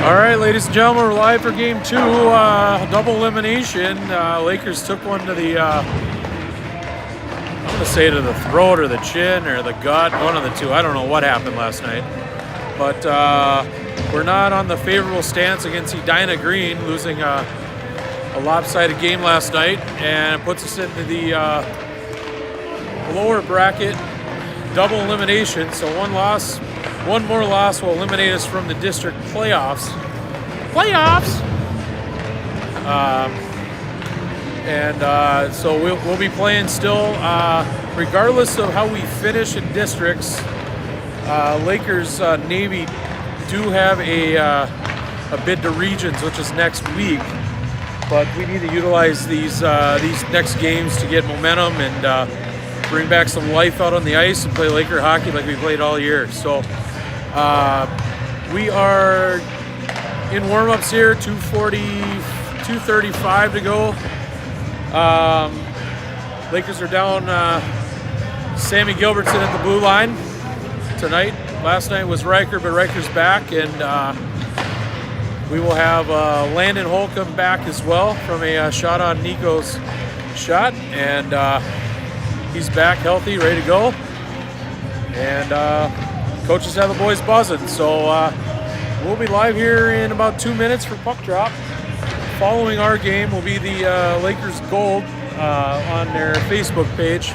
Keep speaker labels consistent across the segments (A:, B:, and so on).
A: All right, ladies and gentlemen, we're live for game two, double elimination. Lakers took one to the, I'm going to say to the throat or the chin or the gut, one of the two. I don't know what happened last night. But we're not on the favorable stance against Edina Green, losing a lopsided game last night, and it puts us into the lower bracket double elimination. So one more loss will eliminate us from the district playoffs. So we'll be playing still, regardless of how we finish in districts. Lakers Navy do have a bid to regions, which is next week. But we need to utilize these next games to get momentum and bring back some life out on the ice and play Laker hockey like we played all year. So we are in warm-ups here, 2:35 to go. Lakers are down Sammy Gilbertson at the blue line tonight. Last night was Riker, but Riker's back, and we will have Landon Holcomb back as well from a shot on Nico's shot, and he's back healthy, ready to go. And coaches have the boys buzzing, so we'll be live here in about 2 minutes for puck drop. Following our game will be the Lakers Gold on their Facebook page.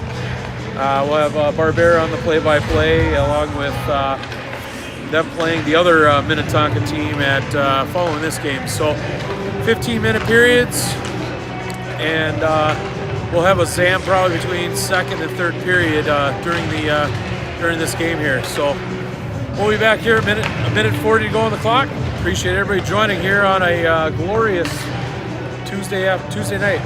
A: We'll have Barbera on the play-by-play, along with them playing the other Minnetonka team at following this game. So 15-minute periods, and we'll have a zam probably between second and third period during this game here. So we'll be back here a minute 40 to go on the clock. Appreciate everybody joining here on a glorious Tuesday night.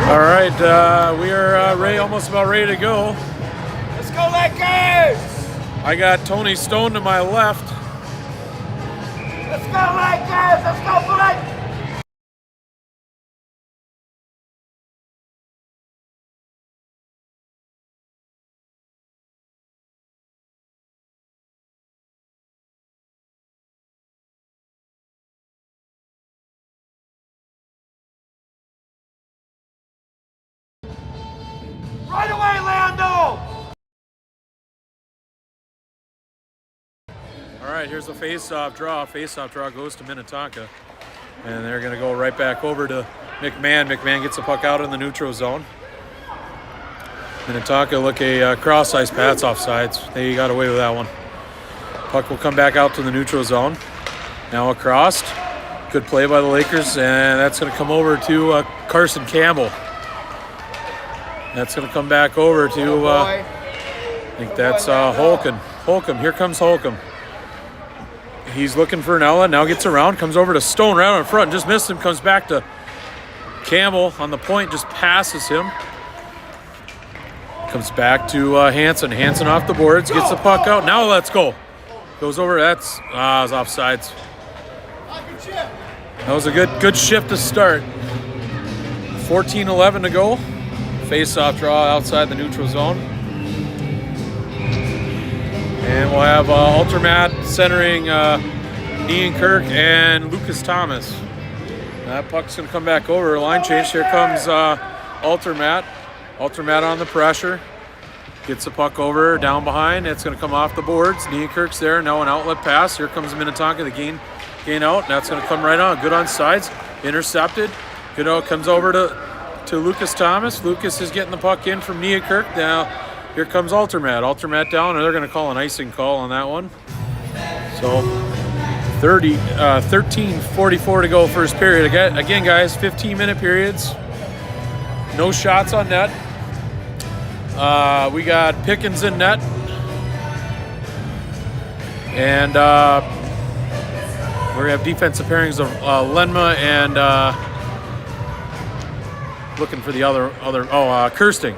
A: All right, we are almost about ready to go.
B: Let's go, Lakers!
A: I got Tony Stone to my left.
B: Let's go, Lakers! Let's go, Lakers!
A: right, here's the face-off draw. Face-off draw goes to Minnetonka. And they're going to go right back over to McMahon. McMahon gets the puck out in the neutral zone. Minnetonka look a cross-ice pass offsides. They got away with that one. Puck will come back out to the neutral zone. Now across. Good play by the Lakers, and that's going to come over to Carson Campbell. That's going to come back over to, I think that's Holcomb. Holcomb, here comes Holcomb. He's looking for an outlet, now gets around, comes over to Stone right on front, just missed him, comes back to Campbell on the point, just passes him. Comes back to Hansen. Hansen off the boards, gets the puck out, now let's go. Goes over, that's, it was offsides. That was a good shift to start. 14-11 to go. Face-off draw outside the neutral zone. And we'll have Altermat centering Niankirk and Lucas Thomas. That puck's going to come back over. Line change. Here comes Altermat. Altermat on the pressure. Gets the puck over, down behind. It's going to come off the boards. Niankirk's there. Now an outlet pass. Here comes Minnetonka. The gain out. That's going to come right on. Good on sides. Intercepted. Good out. Comes over to Lucas Thomas. Lucas is getting the puck in from Niankirk. Now here comes Altermat. Altermat down, and they're going to call an icing call on that one. So 13:44 to go first period. Again, guys, 15-minute periods. No shots on net. We got Pickens in net. And we're going to have defensive pairings of Lenma and looking for the other Kirsting.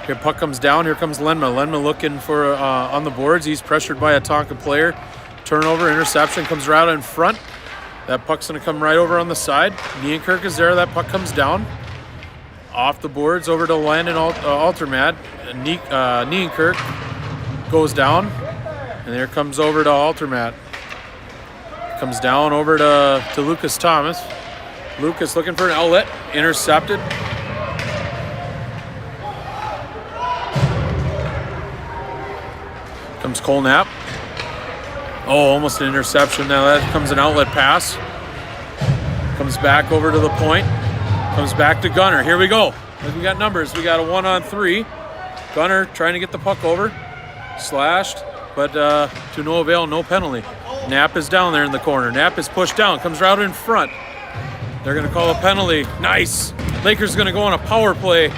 A: Here puck comes down. Here comes Lenma. Lenma looking for on the boards. He's pressured by a Tonka player. Turnover, interception, comes right out in front. That puck's going to come right over on the side. Niankirk is there. That puck comes down. Off the boards, over to Landon Altermat. Niankirk goes down. And there comes over to Altermat. Comes down over to Lucas Thomas. Lucas looking for an outlet. Intercepted. Comes Cole Knapp. Oh, almost an interception. Now that comes an outlet pass. Comes back over to the point. Comes back to Gunner. Here we go. We got numbers. We got a 1-on-3. Gunner trying to get the puck over. Slashed, but to no avail, no penalty. Knapp is down there in the corner. Knapp is pushed down. Comes right out in front. They're going to call a penalty. Nice. Lakers going to go on a power play.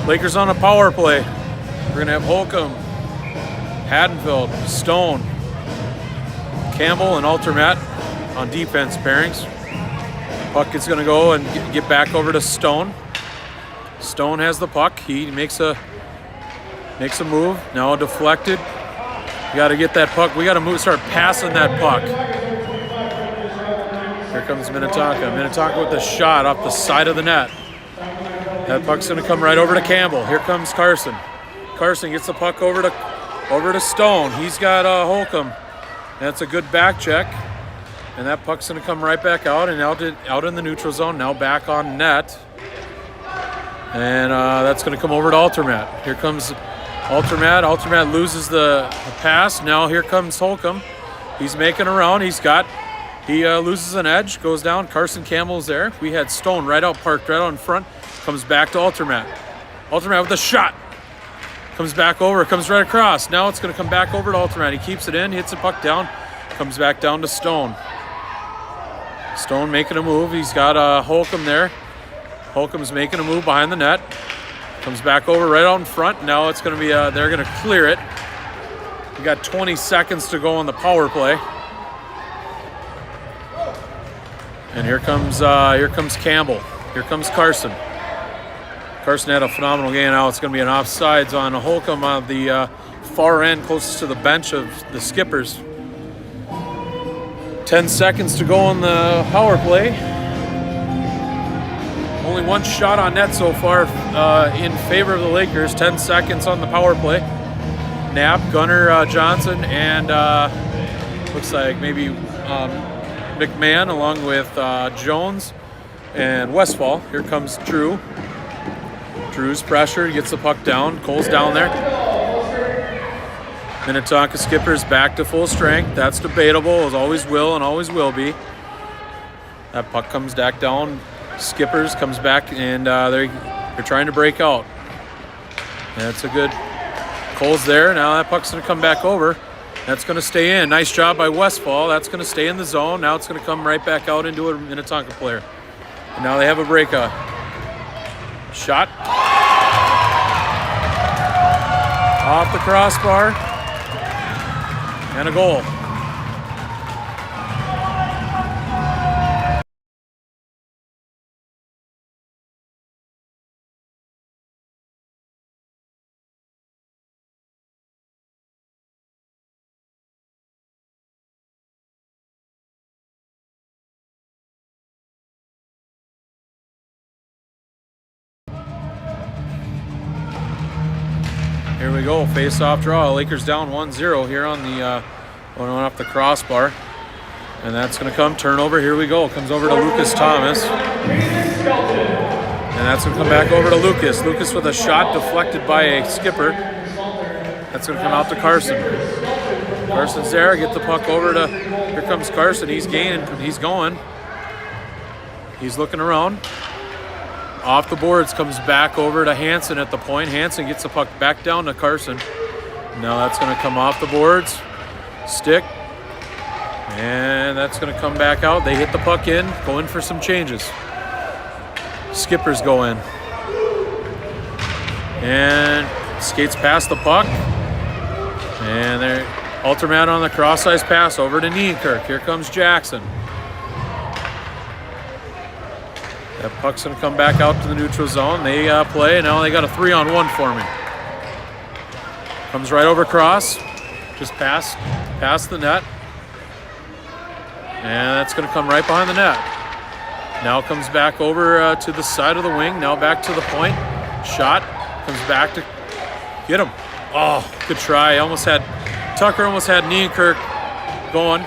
A: Lakers on a power play. We're going to have Holcomb, Haddonfield, Stone, Campbell, and Altermat on defense pairings. Puck is going to go and get back over to Stone. Stone has the puck. He makes a move. Now deflected. You got to get that puck. We got to start passing that puck. Here comes Minnetonka. Minnetonka with the shot off the side of the net. That puck's going to come right over to Campbell. Here comes Carson. Carson gets the puck over to Stone. He's got Holcomb. That's a good back check. And that puck's going to come right back out and out in the neutral zone. Now back on net. And that's going to come over to Altermat. Here comes Altermat. Altermat loses the pass. Now here comes Holcomb. He's making around. He loses an edge, goes down. Carson Campbell's there. We had Stone parked right out in front. Comes back to Altermat. Altermat with a shot. Comes back over, comes right across. Now it's going to come back over to Altermat. He keeps it in, hits the puck down, comes back down to Stone. Stone making a move. He's got Holcomb there. Holcomb's making a move behind the net. Comes back over right out in front. Now it's going to be, they're going to clear it. We got 20 seconds to go on the power play. And here comes Campbell. Here comes Carson. Carson had a phenomenal game. Now it's going to be an offsides on Holcomb on the far end, closest to the bench of the Skippers. 10 seconds to go on the power play. Only one shot on net so far in favor of the Lakers. 10 seconds on the power play. Knapp, Gunner, Johnson, and looks like maybe McMahon along with Jones and Westfall. Here comes Drew. Drew's pressure, gets the puck down. Cole's down there. Minnetonka Skippers back to full strength. That's debatable, as always will and always will be. That puck comes back down. Skippers comes back, and they're trying to break out. That's a good. Cole's there. Now that puck's going to come back over. That's going to stay in. Nice job by Westfall. That's going to stay in the zone. Now it's going to come right back out into a Minnetonka player. And now they have a breakout. Shot. Off the crossbar. And a goal. Here we go, face-off draw. Lakers down 1-0 here on the one off the crossbar. And that's going to come, turnover, here we go. Comes over to Lucas Thomas. And that's going to come back over to Lucas. Lucas with a shot deflected by a skipper. That's going to come out to Carson. Carson's there, get the puck over to, here comes Carson. He's gaining, he's going. He's looking around. Off the boards, comes back over to Hansen at the point. Hansen gets the puck back down to Carson. Now that's going to come off the boards. Stick. And that's going to come back out. They hit the puck in, go in for some changes. Skippers go in. And skates past the puck. And they're Altermat on the cross-ice pass over to Niederkirk. Here comes Jackson. That puck's going to come back out to the neutral zone. They play, and now they got a 3-on-1 forming. Comes right over cross, just past the net. And that's going to come right behind the net. Now comes back over to the side of the wing, now back to the point. Shot, comes back to get him. Oh, good try. Tucker almost had Niederkirk going.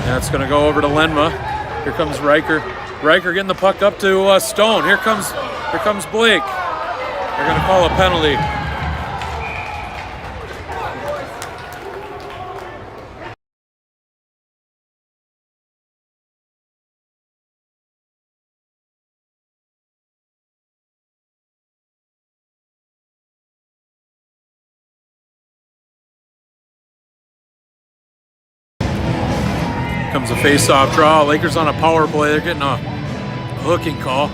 A: That's going to go over to Lenma. Here comes Riker. Riker getting the puck up to Stone. Here comes Blake. They're going to call a penalty. Comes a face-off draw. Lakers on a power play. They're getting a hooking call.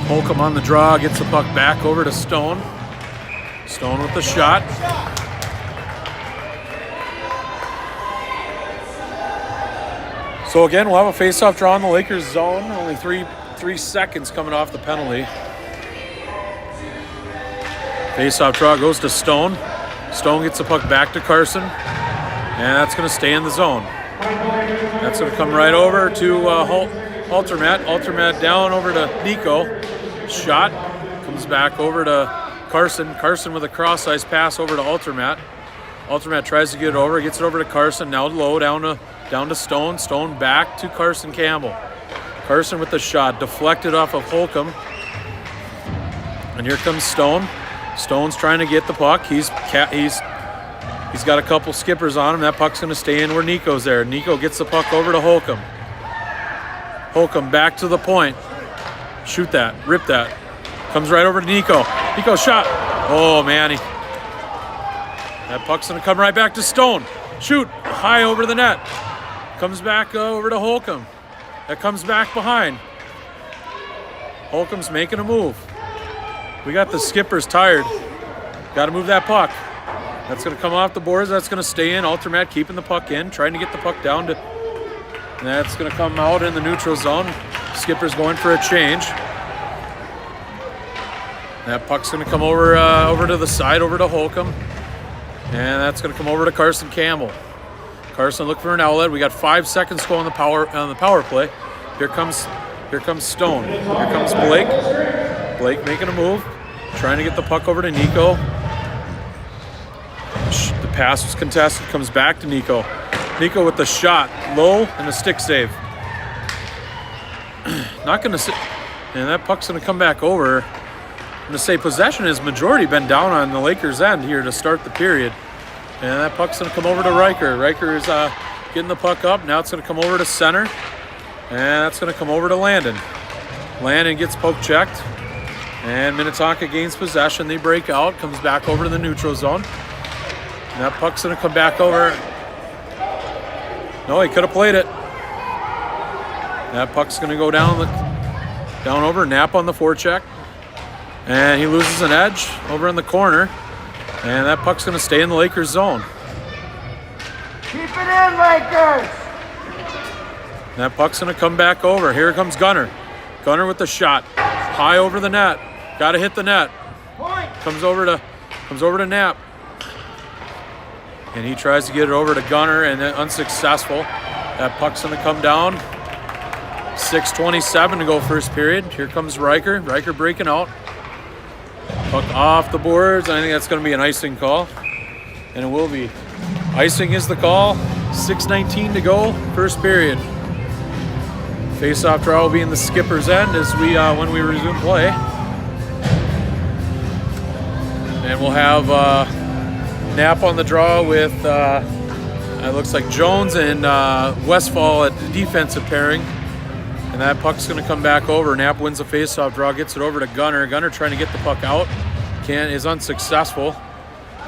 A: Holcomb on the draw, gets the puck back over to Stone. Stone with the shot. So again, we'll have a face-off draw in the Lakers zone. Only three seconds coming off the penalty. Face-off draw goes to Stone. Stone gets the puck back to Carson. And that's going to stay in the zone. That's going to come right over to Altermat. Altermat down over to Nico. Shot. Comes back over to Carson. Carson with a cross-ice pass over to Altermat. Altermat tries to get it over. Gets it over to Carson. Now low down to Stone. Stone back to Carson Campbell. Carson with the shot. Deflected off of Holcomb. And here comes Stone. Stone's trying to get the puck. He's got a couple skippers on him. That puck's going to stay in where Nico's there. Nico gets the puck over to Holcomb. Holcomb back to the point. Shoot that. Rip that. Comes right over to Nico. Nico shot. Oh, man. That puck's going to come right back to Stone. Shoot. High over the net. Comes back over to Holcomb. That comes back behind. Holcomb's making a move. We got the skippers tired. Got to move that puck. That's going to come off the boards. That's going to stay in. Altermat keeping the puck in, trying to get the puck down to. And that's going to come out in the neutral zone. Skipper's going for a change. That puck's going to come over to the side, over to Holcomb. And that's going to come over to Carson Campbell. Carson look for an outlet. We got 5 seconds to go on the power play. Here comes Stone. Here comes Blake. Blake making a move, trying to get the puck over to Nico. The pass was contested, comes back to Nico. Nico with the shot, low, and a stick save. Not going to sit, and that puck's going to come back over. I'm going to say possession has majority been down on the Lakers' end here to start the period. And that puck's going to come over to Riker. Riker is getting the puck up. Now it's going to come over to center. And that's going to come over to Landon. Landon gets poke checked. And Minnetonka gains possession. They break out. Comes back over to the neutral zone. And that puck's going to come back over. No, he could have played it. That puck's going to go down over. Knapp on the forecheck. And he loses an edge over in the corner. And that puck's going to stay in the Lakers zone.
B: Keep it in, Lakers!
A: That puck's going to come back over. Here comes Gunner. Gunner with the shot. High over the net. Got to hit the net.
B: Point!
A: Comes over to Knapp. And he tries to get it over to Gunner, and then unsuccessful. That puck's going to come down. 6:27 to go first period. Here comes Riker. Riker breaking out. Puck off the boards. I think that's going to be an icing call. And it will be. Icing is the call. 6:19 to go, first period. Face-off draw will be in the skipper's end as we when we resume play. And we'll have Knapp on the draw with it looks like Jones and Westfall at the defensive pairing. And that puck's going to come back over. Knapp wins the face-off draw, gets it over to Gunner. Gunner trying to get the puck out. Is unsuccessful.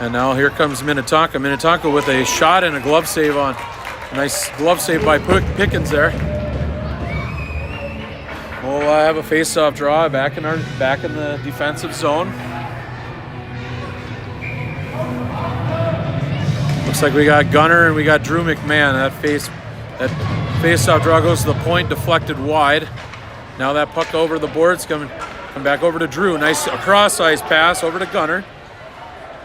A: And now here comes Minnetonka. Minnetonka with a shot and a glove save on. A nice glove save by Pickens there. We'll have a face-off draw back in the defensive zone. Looks like we got Gunner and we got Drew McMahon. That face-off draw goes to the point, deflected wide. Now that puck over the boards, come back over to Drew. Nice cross-ice pass over to Gunner.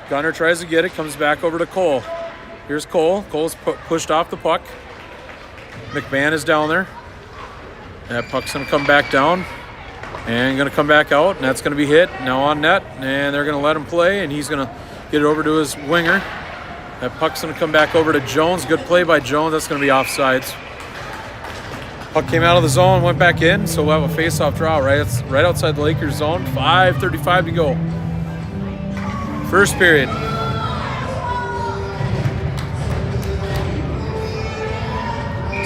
A: Gunner tries to get it, comes back over to Cole. Here's Cole. Cole's pushed off the puck. McMahon is down there. That puck's going to come back down and going to come back out, and that's going to be hit. Now on net, and they're going to let him play, and he's going to get it over to his winger. That puck's going to come back over to Jones. Good play by Jones. That's going to be offsides. Puck came out of the zone, went back in, so we'll have a face-off draw right outside the Lakers zone. 5:35 to go. First period.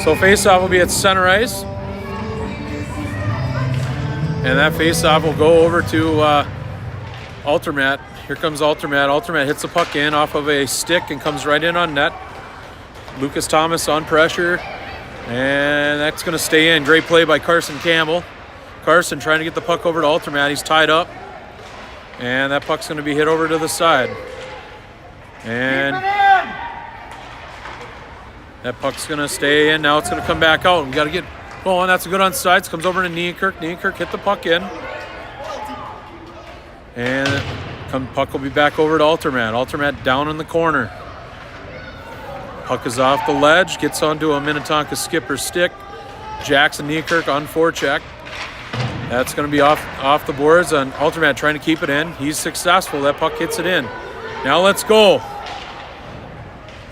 A: So face-off will be at center ice. And that face-off will go over to Altermat. Here comes Altermat. Altermat hits the puck in off of a stick and comes right in on net. Lucas Thomas on pressure. And that's going to stay in. Great play by Carson Campbell. Carson trying to get the puck over to Altermat. He's tied up. And that puck's going to be hit over to the side. And that puck's going to stay in. Now it's going to come back out. We got to get going. That's a good onside. Comes over to Nienkirk. Nienkirk hit the puck in. And puck will be back over to Altermat. Altermat down in the corner. Puck is off the ledge. Gets onto a Minnetonka skipper stick. Jackson Nienkirk on forecheck. That's going to be off the boards, and Altermat trying to keep it in. He's successful. That puck hits it in. Now let's go.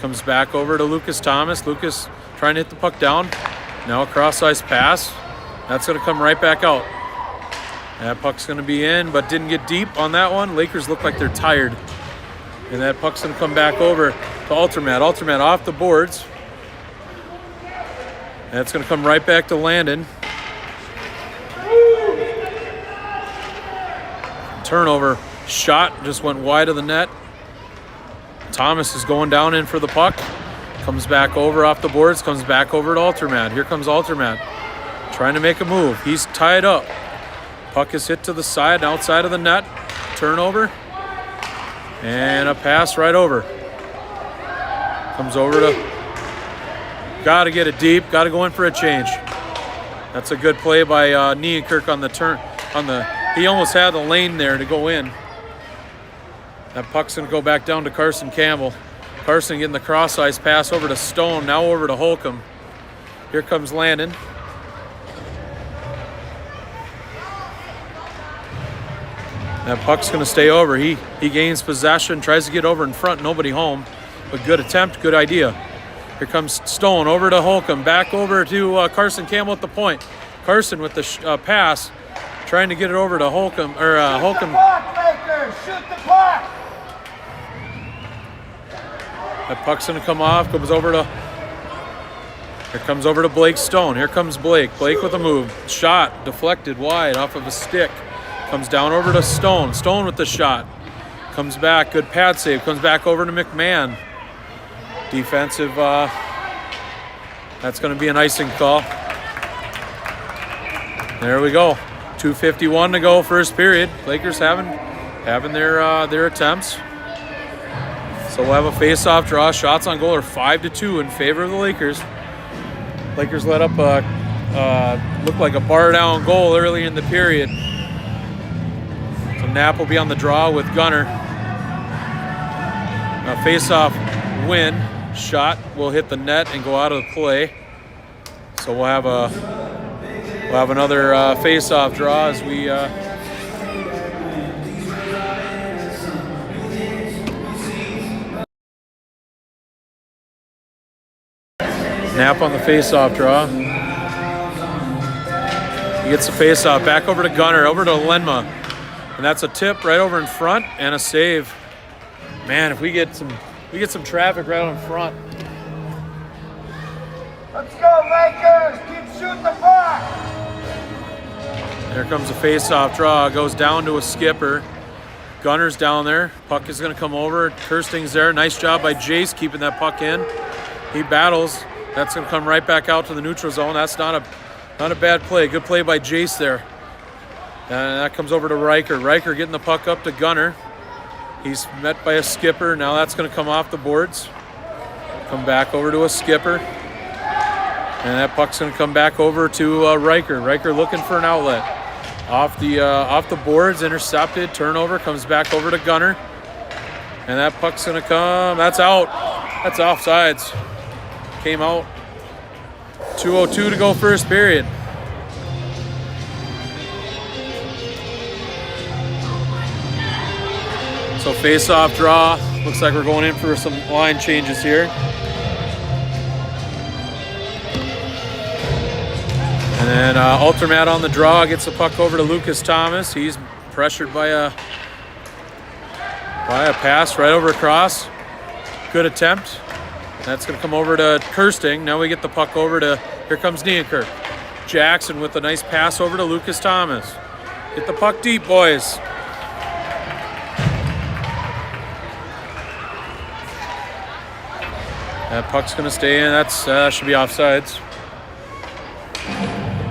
A: Comes back over to Lucas Thomas. Lucas trying to hit the puck down. Now a cross-ice pass. That's going to come right back out. That puck's going to be in, but didn't get deep on that one. Lakers look like they're tired. And that puck's going to come back over to Altermat. Altermat off the boards. That's going to come right back to Landon. Turnover. Shot just went wide of the net. Thomas is going down in for the puck. Comes back over off the boards. Comes back over to Altermat. Here comes Altermat. Trying to make a move. He's tied up. Puck is hit to the side, outside of the net. Turnover. And a pass right over. Comes over to... Got to get it deep. Got to go in for a change. That's a good play by Nienkirk on the turn. He almost had the lane there to go in. That puck's going to go back down to Carson Campbell. Carson getting the cross-ice pass over to Stone, now over to Holcomb. Here comes Landon. That puck's going to stay over. He gains possession, tries to get over in front, nobody home. but good attempt, good idea. Here comes Stone over to Holcomb, back over to Carson Campbell at the point. Carson with the pass, trying to get it over to Holcomb, or Holcomb.
B: Shoot the puck, Lakers! Shoot the puck!
A: That puck's gonna come off, goes over to, here comes over to Blake Stone. Here comes Blake. Blake with a move. Shot, deflected wide off of a stick. Comes down over to Stone. Stone with the shot. Comes back, good pad save. Comes back over to McMahon. Defensive, that's gonna be an icing call. There we go. 2:51 to go, first period. Lakers having their attempts. So we'll have a face-off draw. Shots on goal are 5-2 in favor of the Lakers. Lakers let up looked like a bar down goal early in the period. So Knapp will be on the draw with Gunner. A face-off win. Shot will hit the net and go out of the play. So we'll have another face-off draw as we Knapp on the face-off draw. He gets the face-off back over to Gunner, over to Lenma, and that's a tip right over in front and a save. Man, if we get some traffic right on front.
B: Let's go, Lakers! Keep shooting the puck!
A: There comes a face-off draw. Goes down to a skipper. Gunner's down there. Puck is going to come over. Kirsting's there. Nice job by Jace keeping that puck in. He battles. That's going to come right back out to the neutral zone. That's not a bad play. Good play by Jace there. And that comes over to Riker. Riker getting the puck up to Gunner. He's met by a skipper. Now that's going to come off the boards. Come back over to a skipper. And that puck's going to come back over to Riker. Riker looking for an outlet. Off the boards, intercepted. Turnover, comes back over to Gunner. And that puck's going to come. That's out. That's offsides. Came out. 2:02 to go, first period. So face-off draw. Looks like we're going in for some line changes here. And then Altermat on the draw gets the puck over to Lucas Thomas. He's pressured by a pass right over across. Good attempt. That's going to come over to Kirsting. Now we get the puck over to, here comes Nienkirk. Jackson with a nice pass over to Lucas Thomas. Get the puck deep, boys. That puck's going to stay in. That should be offsides.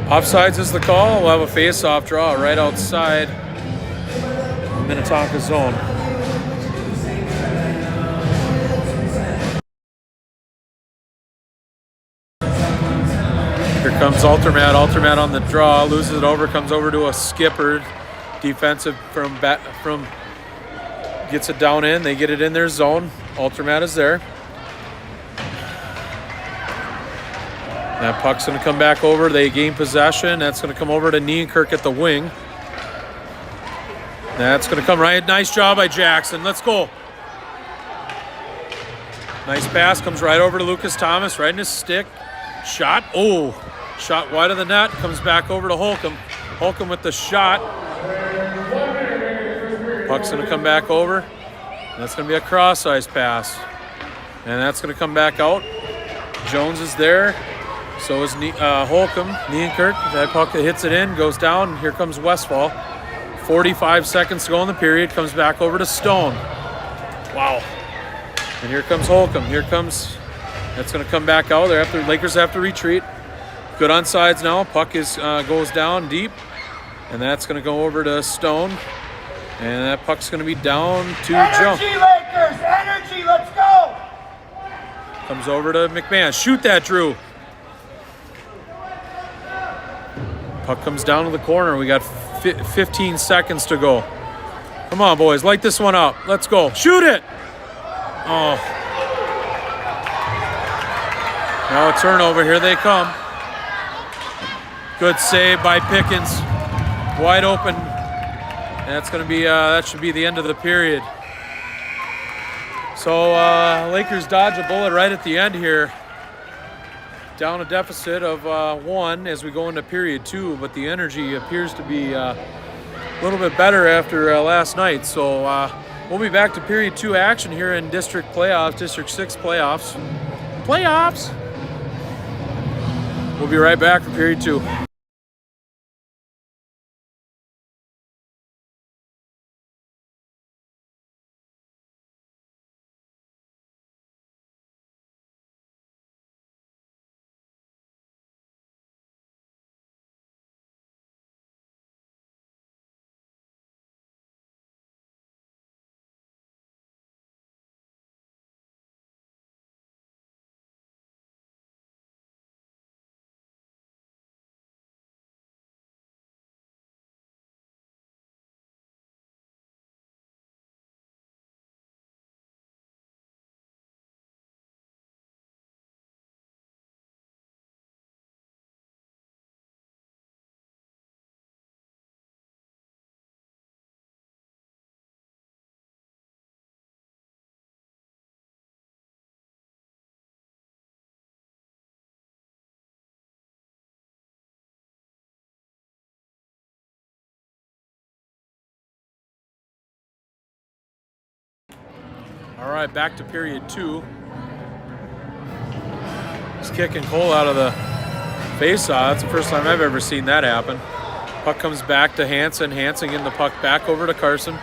A: Offsides is the call. We'll have a face-off draw right outside Minnetonka zone. Here comes Altermat. Altermat on the draw, loses it over, comes over to a skipper. Defensive from gets it down in. They get it in their zone. Altermat is there. That puck's going to come back over. They gain possession. That's going to come over to Nienkirk at the wing. That's going to come right. Nice job by Jackson. Let's go. Nice pass. Comes right over to Lucas Thomas. Right in his stick. Shot. Oh. Shot wide of the net. Comes back over to Holcomb. Holcomb with the shot. Puck's going to come back over. That's going to be a cross-ice pass. And that's going to come back out. Jones is there. So is Holcomb, Nienkirk. That puck that hits it in, goes down, and here comes Westfall. 45 seconds to go in the period, comes back over to Stone. Wow. And here comes Holcomb. Here comes, that's going to come back out. Lakers have to retreat. Good on sides now. Puck goes down deep, and that's going to go over to Stone. And that puck's going to be down to Jones.
B: Energy, Lakers! Energy, let's go!
A: Comes over to McMahon. Shoot that, Drew. Puck comes down to the corner. We got 15 seconds to go. Come on, boys. Light this one up. Let's go. Shoot it! Oh. Now a turnover. Here they come. Good save by Pickens. Wide open. And that's going to be, that should be the end of the period. So Lakers dodge a bullet right at the end here. Down a deficit of 1 as we go into period 2, but the energy appears to be a little bit better after last night. So we'll be back to period 2 action here in District playoffs, District 6 playoffs. We'll be right back for period 2. All right, back to period 2. He's kicking Cole out of the face-off. That's the first time I've ever seen that happen. Puck comes back to Hansen. Hansen getting the puck back over to Carson.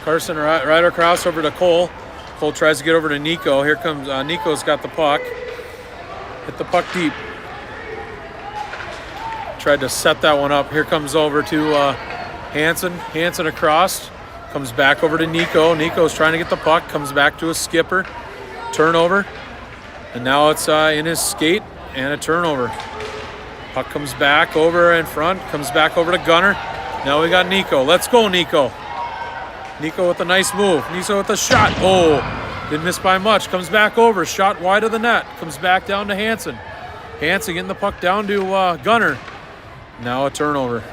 A: Carson right across over to Cole. Cole tries to get over to Nico. Here comes Nico's got the puck. Hit the puck deep. Tried to set that one up. Here comes over to Hansen. Hansen across. Comes back over to Nico. Nico's trying to get the puck. Comes back to a skipper. Turnover. And now it's in his skate and a turnover. Puck comes back over in front. Comes back over to Gunner. Now we got Nico. Let's go, Nico. Nico with a nice move. Nico with a shot. Oh, didn't miss by much. Comes back over. Shot wide of the net. Comes back down to Hansen. Hansen getting the puck down to Gunner. Now a turnover.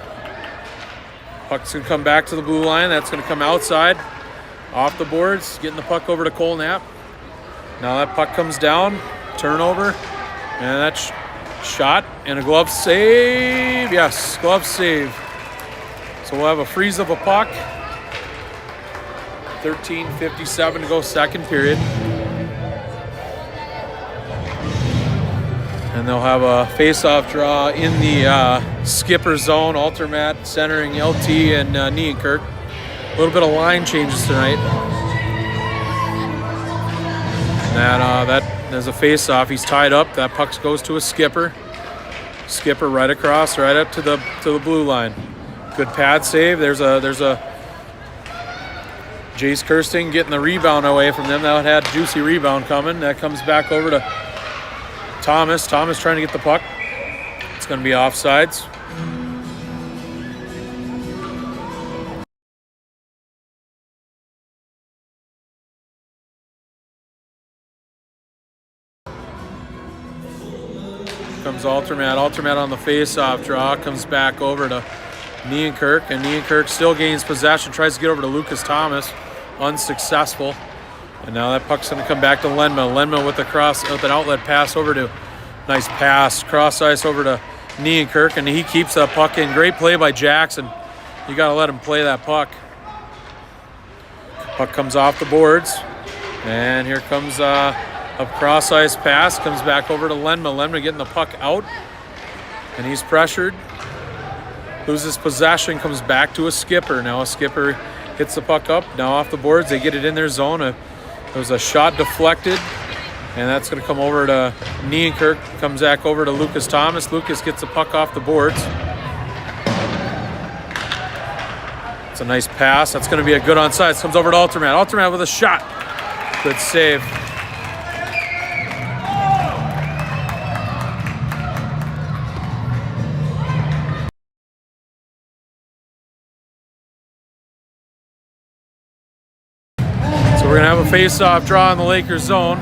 A: Puck's going to come back to the blue line. That's going to come outside, off the boards, getting the puck over to Cole Knapp. Now that puck comes down, turnover, and that's shot and a glove save. Yes, glove save. So we'll have a freeze of a puck. 13:57 to go, second period. And they'll have a face-off draw in the skipper zone, Altermat centering LT and Niankirk. A little bit of line changes tonight. And that there's a face-off. He's tied up. That puck goes to a skipper. Skipper right across, right up to the blue line. Good pad save. There's a Jace Kirsting getting the rebound away from them. That had a juicy rebound coming. That comes back over to Thomas. Thomas trying to get the puck. It's going to be offsides. Comes Altermat. Altermat on the face-off draw. Comes back over to Niankirk. And Niankirk still gains possession. Tries to get over to Lucas Thomas. Unsuccessful. And now that puck's going to come back to Lenma. Lenma with an outlet pass over to, nice pass, cross ice over to Niankirk, and he keeps that puck in. Great play by Jackson. You got to let him play that puck. Puck comes off the boards, and here comes a cross ice pass. Comes back over to Lenma. Lenma getting the puck out, and he's pressured. Loses possession, comes back to a skipper. Now a skipper hits the puck up. Now off the boards, they get it in their zone. There was a shot deflected, and that's going to come over to Niankirk. Comes back over to Lucas Thomas. Lucas gets the puck off the boards. It's a nice pass. That's going to be a good onside. Comes over to Altermat. Altermat with a shot. Good save. We're going to have a face-off draw in the Lakers zone.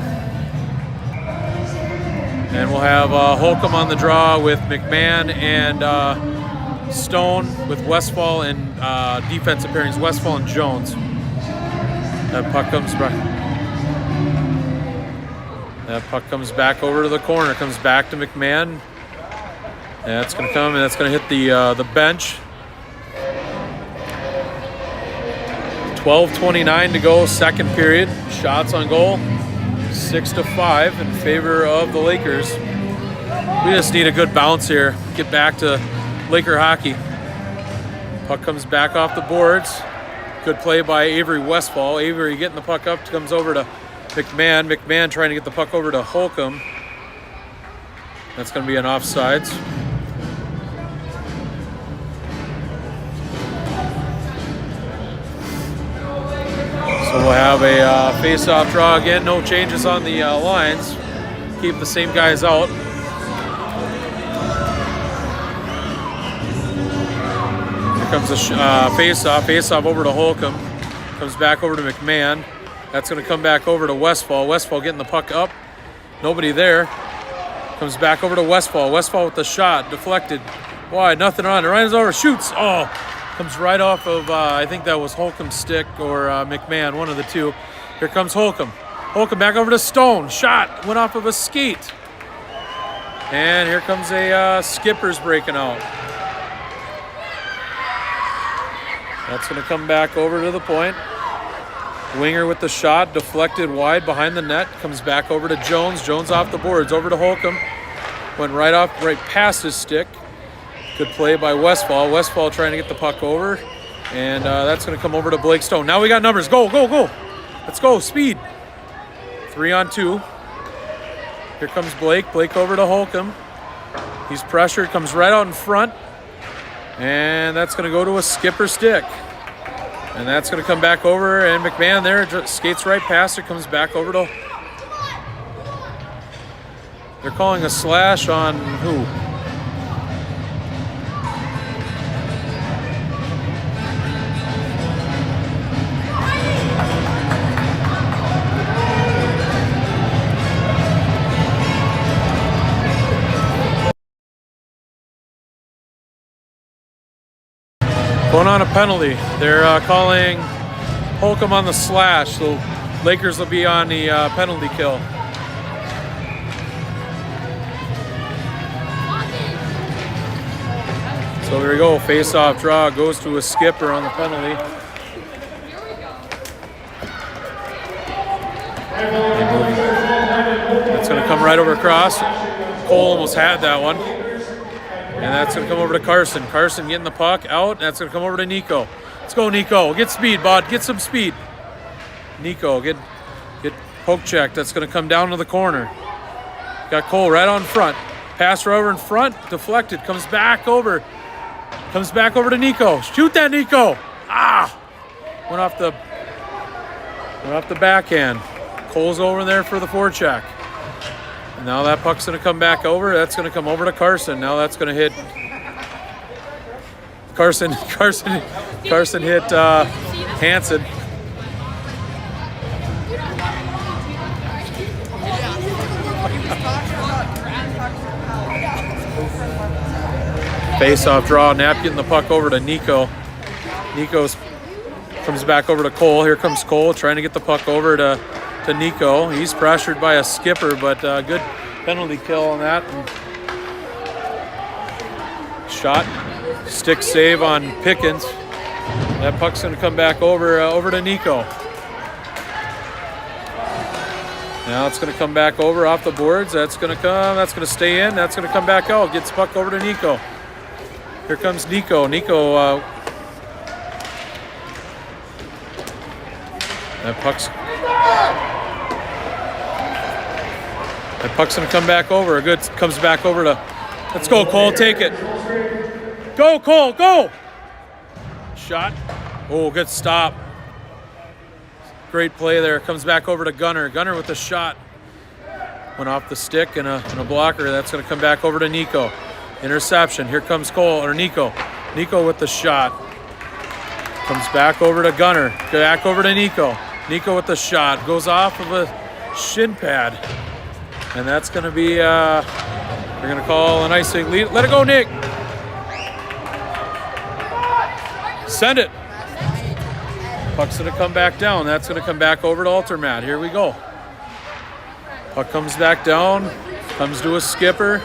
A: And we'll have Holcomb on the draw with McMahon and Stone with Westfall and defensive pairings, Westfall and Jones. That puck comes back. That puck comes back over to the corner, comes back to McMahon. That's going to come, and that's going to hit the bench. 12:29 to go, second period. Shots on goal, 6-5 in favor of the Lakers. We just need a good bounce here. Get back to Laker hockey. Puck comes back off the boards. Good play by Avery Westfall. Avery getting the puck up, comes over to McMahon. McMahon trying to get the puck over to Holcomb. That's going to be an offsides. So we'll have a face-off draw again. No changes on the lines. Keep the same guys out. Here comes a face-off. Face-off over to Holcomb. Comes back over to McMahon. That's going to come back over to Westfall. Westfall getting the puck up. Nobody there. Comes back over to Westfall. Westfall with the shot. Deflected. Wide. Nothing on it. Runs over. Shoots. Oh. Comes right off of, I think that was Holcomb's stick or McMahon, one of the two. Here comes Holcomb. Holcomb back over to Stone. Shot. Went off of a skate. And here comes a skipper's breaking out. That's going to come back over to the point. Winger with the shot. Deflected wide behind the net. Comes back over to Jones. Jones off the boards. Over to Holcomb. Went right past his stick. Good play by Westfall. Westfall trying to get the puck over. And that's going to come over to Blake Stone. Now we got numbers. Go, go, go. Let's go. Speed. 3-on-2. Here comes Blake. Blake over to Holcomb. He's pressured. Comes right out in front. And that's going to go to a skipper stick. And that's going to come back over. And McMahon there just skates right past it. Comes back over to... They're calling a slash on who? Going on a penalty. They're calling Holcomb on the slash, so Lakers will be on the penalty kill. So there we go. Face-off draw goes to a skipper on the penalty. That's going to come right over across. Cole almost had that one. And that's going to come over to Carson. Carson getting the puck out. That's going to come over to Nico. Let's go, Nico. Get speed, bud. Get some speed. Nico, get poke check. That's going to come down to the corner. Got Cole right on front. Pass right over in front. Deflected. Comes back over to Nico. Shoot that, Nico. Went off the backhand. Cole's over there for the forecheck. Now that puck's going to come back over. That's going to come over to Carson. Now that's going to hit Carson. Carson hit Hansen. Face-off draw. Knapp getting the puck over to Nico. Nico comes back over to Cole. Here comes Cole trying to get the puck over to Nico. He's pressured by a skipper, but good penalty kill on that. Shot, stick save on Pickens. That puck's going to come back over to Nico. Now it's going to come back over off the boards. That's going to stay in. That's going to come back out. Gets puck over to Nico. Here comes Nico. That puck's going to come back over. Comes back over to... Let's go, Cole. Take it. Go, Cole. Go! Shot. Oh, good stop. Great play there. Comes back over to Gunner. Gunner with the shot. Went off the stick and a blocker. That's going to come back over to Nico. Interception. Here comes Nico. Nico with the shot. Comes back over to Gunner. Back over to Nico. Nico with the shot. Goes off of a shin pad. And that's going to be, they're going to call an icing lead. Let it go, Nick. Send it. Puck's going to come back down. That's going to come back over to Altermat. Here we go. Puck comes back down, comes to a skipper.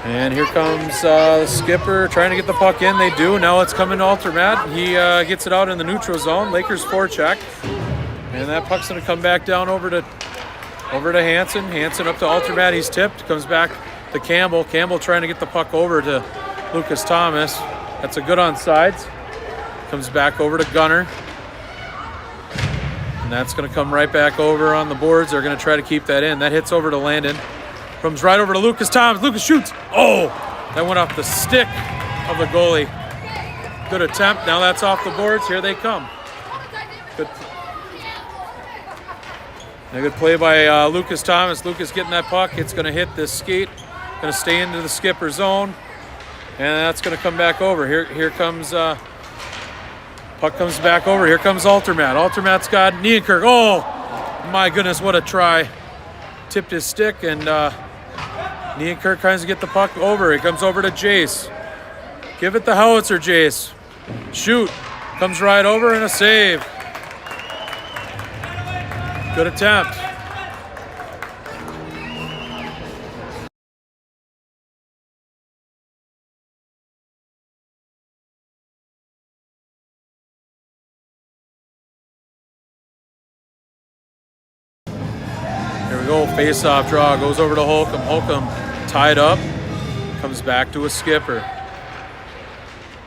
A: And here comes the skipper trying to get the puck in. They do. Now it's coming to Altermat. He gets it out in the neutral zone. Lakers forecheck. And that puck's going to come back down over to Hansen. Hansen up to Altermat. He's tipped. Comes back to Campbell. Campbell trying to get the puck over to Lucas Thomas. That's a good onside. Comes back over to Gunner. And that's going to come right back over on the boards. They're going to try to keep that in. That hits over to Landon. Comes right over to Lucas Thomas. Lucas shoots. Oh, that went off the stick of the goalie. Good attempt. Now that's off the boards. Here they come. Good play by Lucas Thomas. Lucas getting that puck. It's going to hit this skate. Going to stay into the skipper zone. And that's going to come back over. Here comes... puck comes back over. Here comes Altermat. Altermat's got Nienkirk. Oh, my goodness, what a try. Tipped his stick, and Nienkirk tries to get the puck over. It comes over to Jace. Give it the howitzer, Jace. Shoot. Comes right over, and a save. Good attempt. Face-off draw, goes over to Holcomb. Holcomb tied up, comes back to a skipper.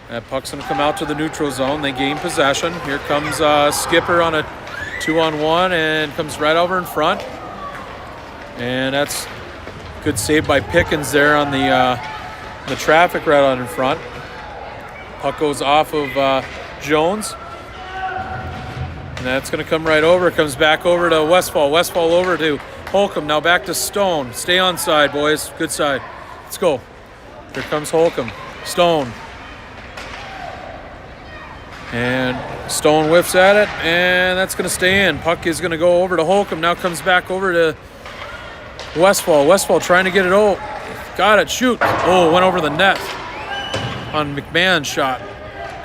A: That puck's going to come out to the neutral zone. They gain possession. Here comes skipper on a 2-on-1 and comes right over in front. And that's good save by Pickens there on the traffic right out in front. Puck goes off of Jones. And that's going to come right over. Comes back over to Westfall. Westfall over to Holcomb. Now back to Stone. Stay on side, boys. Good side. Let's go. Here comes Holcomb. Stone. And Stone whiffs at it, and that's going to stay in. Puck is going to go over to Holcomb. Now comes back over to Westfall. Westfall trying to get it. Oh, got it. Shoot. Oh, went over the net on McMahon's shot.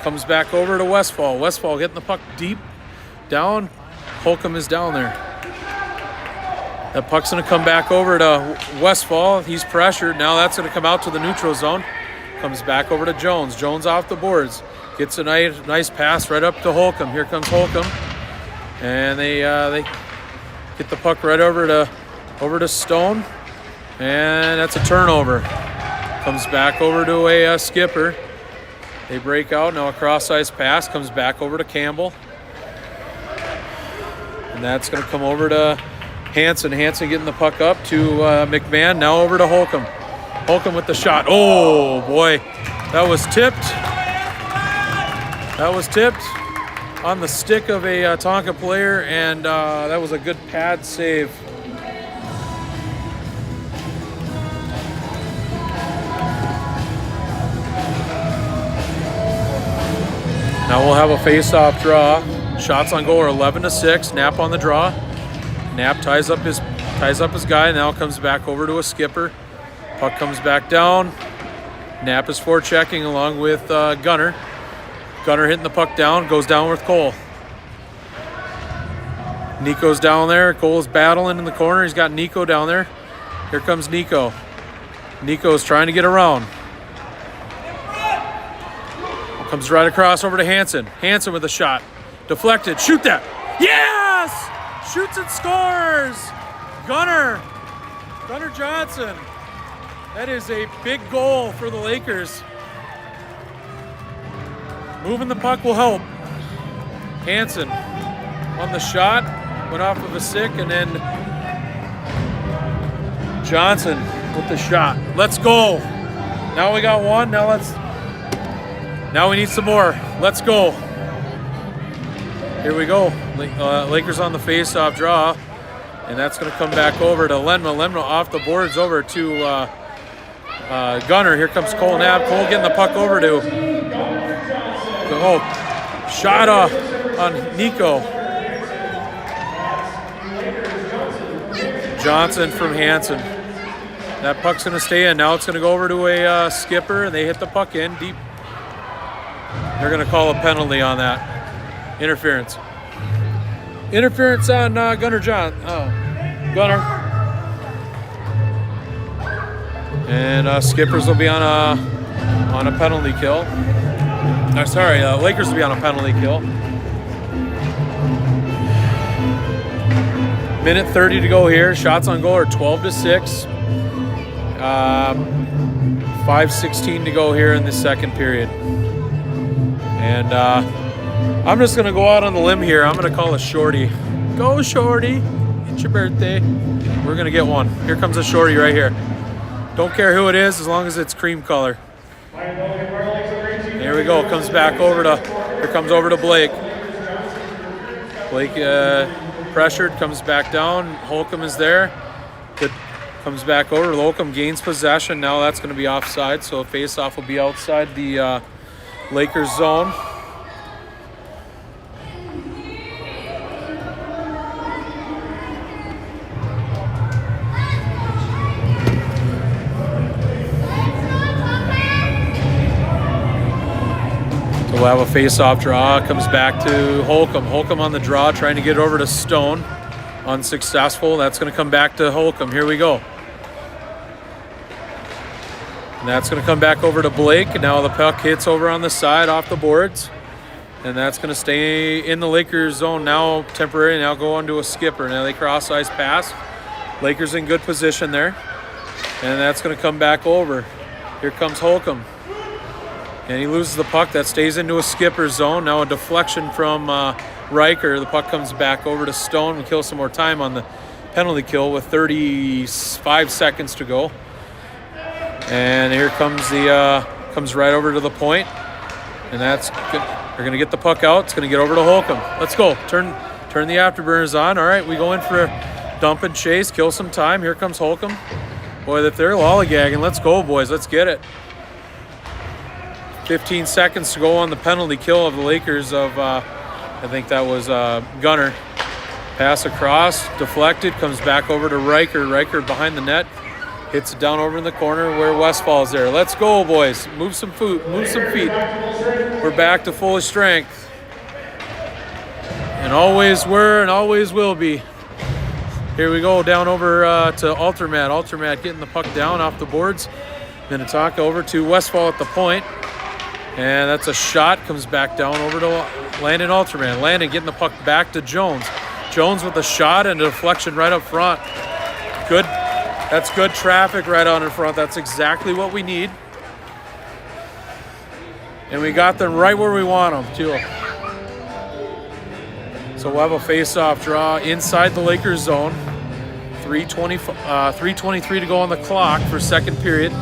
A: Comes back over to Westfall. Westfall getting the puck deep down. Holcomb is down there. That puck's going to come back over to Westfall. He's pressured. Now that's going to come out to the neutral zone. Comes back over to Jones. Jones off the boards. Gets a nice pass right up to Holcomb. Here comes Holcomb. And they get the puck right over to Stone. And that's a turnover. Comes back over to a skipper. They break out. Now a cross-ice pass. Comes back over to Campbell. And that's going to come over to Hansen. Hansen getting the puck up to McMahon. Now over to Holcomb. Holcomb with the shot. Oh, boy. That was tipped. That was tipped on the stick of a Tonka player, and that was a good pad save. Now we'll have a face-off draw. Shots on goal are 11-6. Knapp on the draw. Knapp ties up his guy. Now comes back over to a skipper. Puck comes back down. Knapp is forechecking along with Gunner. Gunner hitting the puck down. Goes down with Cole. Nico's down there. Cole's battling in the corner. He's got Nico down there. Here comes Nico. Nico's trying to get around. Comes right across over to Hansen. Hansen with a shot. Deflected. Shoot that. Yes! Shoots and scores. Gunner Johnson. That is a big goal for the Lakers. Moving the puck will help. Hansen on the shot. Went off of a stick, and then Johnson with the shot. Let's go. Now we got one. Now we need some more. Let's go. Here we go. Lakers on the face-off draw. And that's going to come back over to Lenma. Lenma off the boards over to Gunner. Here comes Cole Knapp. Cole getting the puck over to... Oh, shot off on Nico. Johnson from Hansen. That puck's going to stay in. Now it's going to go over to a skipper, and they hit the puck in deep. They're going to call a penalty on that. Interference. Interference on Gunner John. Gunner. And Skippers will be on a penalty kill. Lakers will be on a penalty kill. Minute 30 to go here. Shots on goal are 12-6. 5:16 to go here in the second period. And I'm just going to go out on the limb here. I'm going to call a shorty. Go, shorty. It's your birthday. We're going to get one. Here comes a shorty right here. Don't care who it is as long as it's cream color. There we go. Comes back over to, here comes over to Blake. Blake pressured, comes back down. Holcomb is there. Good. Comes back over. Holcomb gains possession. Now that's going to be offside, so a face-off will be outside the Lakers zone. We'll have a face-off draw. Comes back to Holcomb. Holcomb on the draw, trying to get over to Stone. Unsuccessful. That's going to come back to Holcomb. Here we go. And that's going to come back over to Blake. And now the puck hits over on the side off the boards. And that's going to stay in the Lakers zone now temporarily. Now go on to a skipper. Now they cross ice pass. Lakers in good position there. And that's going to come back over. Here comes Holcomb. And he loses the puck. That stays into a skipper zone. Now a deflection from Riker. The puck comes back over to Stone. We kill some more time on the penalty kill with 35 seconds to go. And here comes comes right over to the point. And that's good. They're going to get the puck out. It's going to get over to Holcomb. Let's go. Turn the afterburners on. All right, we go in for a dump and chase. Kill some time. Here comes Holcomb. Boy, if they're lollygagging, let's go, boys. Let's get it. 15 seconds to go on the penalty kill of the Lakers of, I think that was Gunner. Pass across, deflected, comes back over to Riker. Riker behind the net, hits it down over in the corner where Westfall's there. Let's go, boys. Move some feet. We're back to full strength. And always were and always will be. Here we go, down over to Altermat. Altermat getting the puck down off the boards. Minnetonka over to Westfall at the point. And that's a shot, comes back down over to Landon Alterman. Landon getting the puck back to Jones. Jones with a shot and a deflection right up front. Good. That's good traffic right on in front. That's exactly what we need. And we got them right where we want them, too. So we'll have a face-off draw inside the Lakers zone. 3:23 to go on the clock for second period.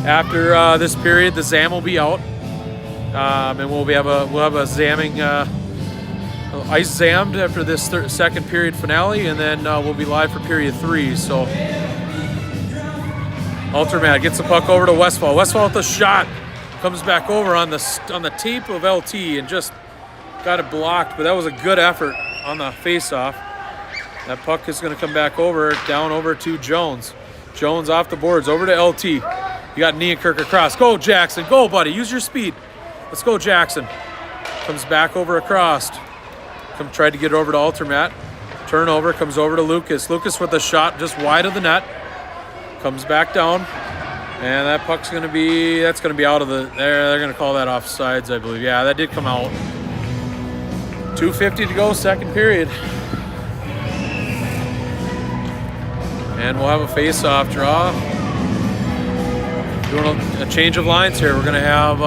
A: After this period, the ZAM will be out. And we'll have a zamming, ice zammed after this second period finale, and then we'll be live for period 3. So Altermat gets the puck over to Westfall. Westfall with the shot, comes back over on the tape of LT and just got it blocked. But that was a good effort on the face-off. That puck is going to come back over, down over to Jones. Jones off the boards, over to LT. You got Neakirk across. Go, Jackson. Go, buddy. Use your speed. Let's go, Jackson. Comes back over across. Tried to get over to Altermat. Turnover, comes over to Lucas. Lucas with a shot just wide of the net. Comes back down. And that puck's going to be, that's going to be out of the, they're going to call that offsides, I believe. Yeah, that did come out. 2:50 to go, second period. And we'll have a face-off draw. Doing a change of lines here. We're going to have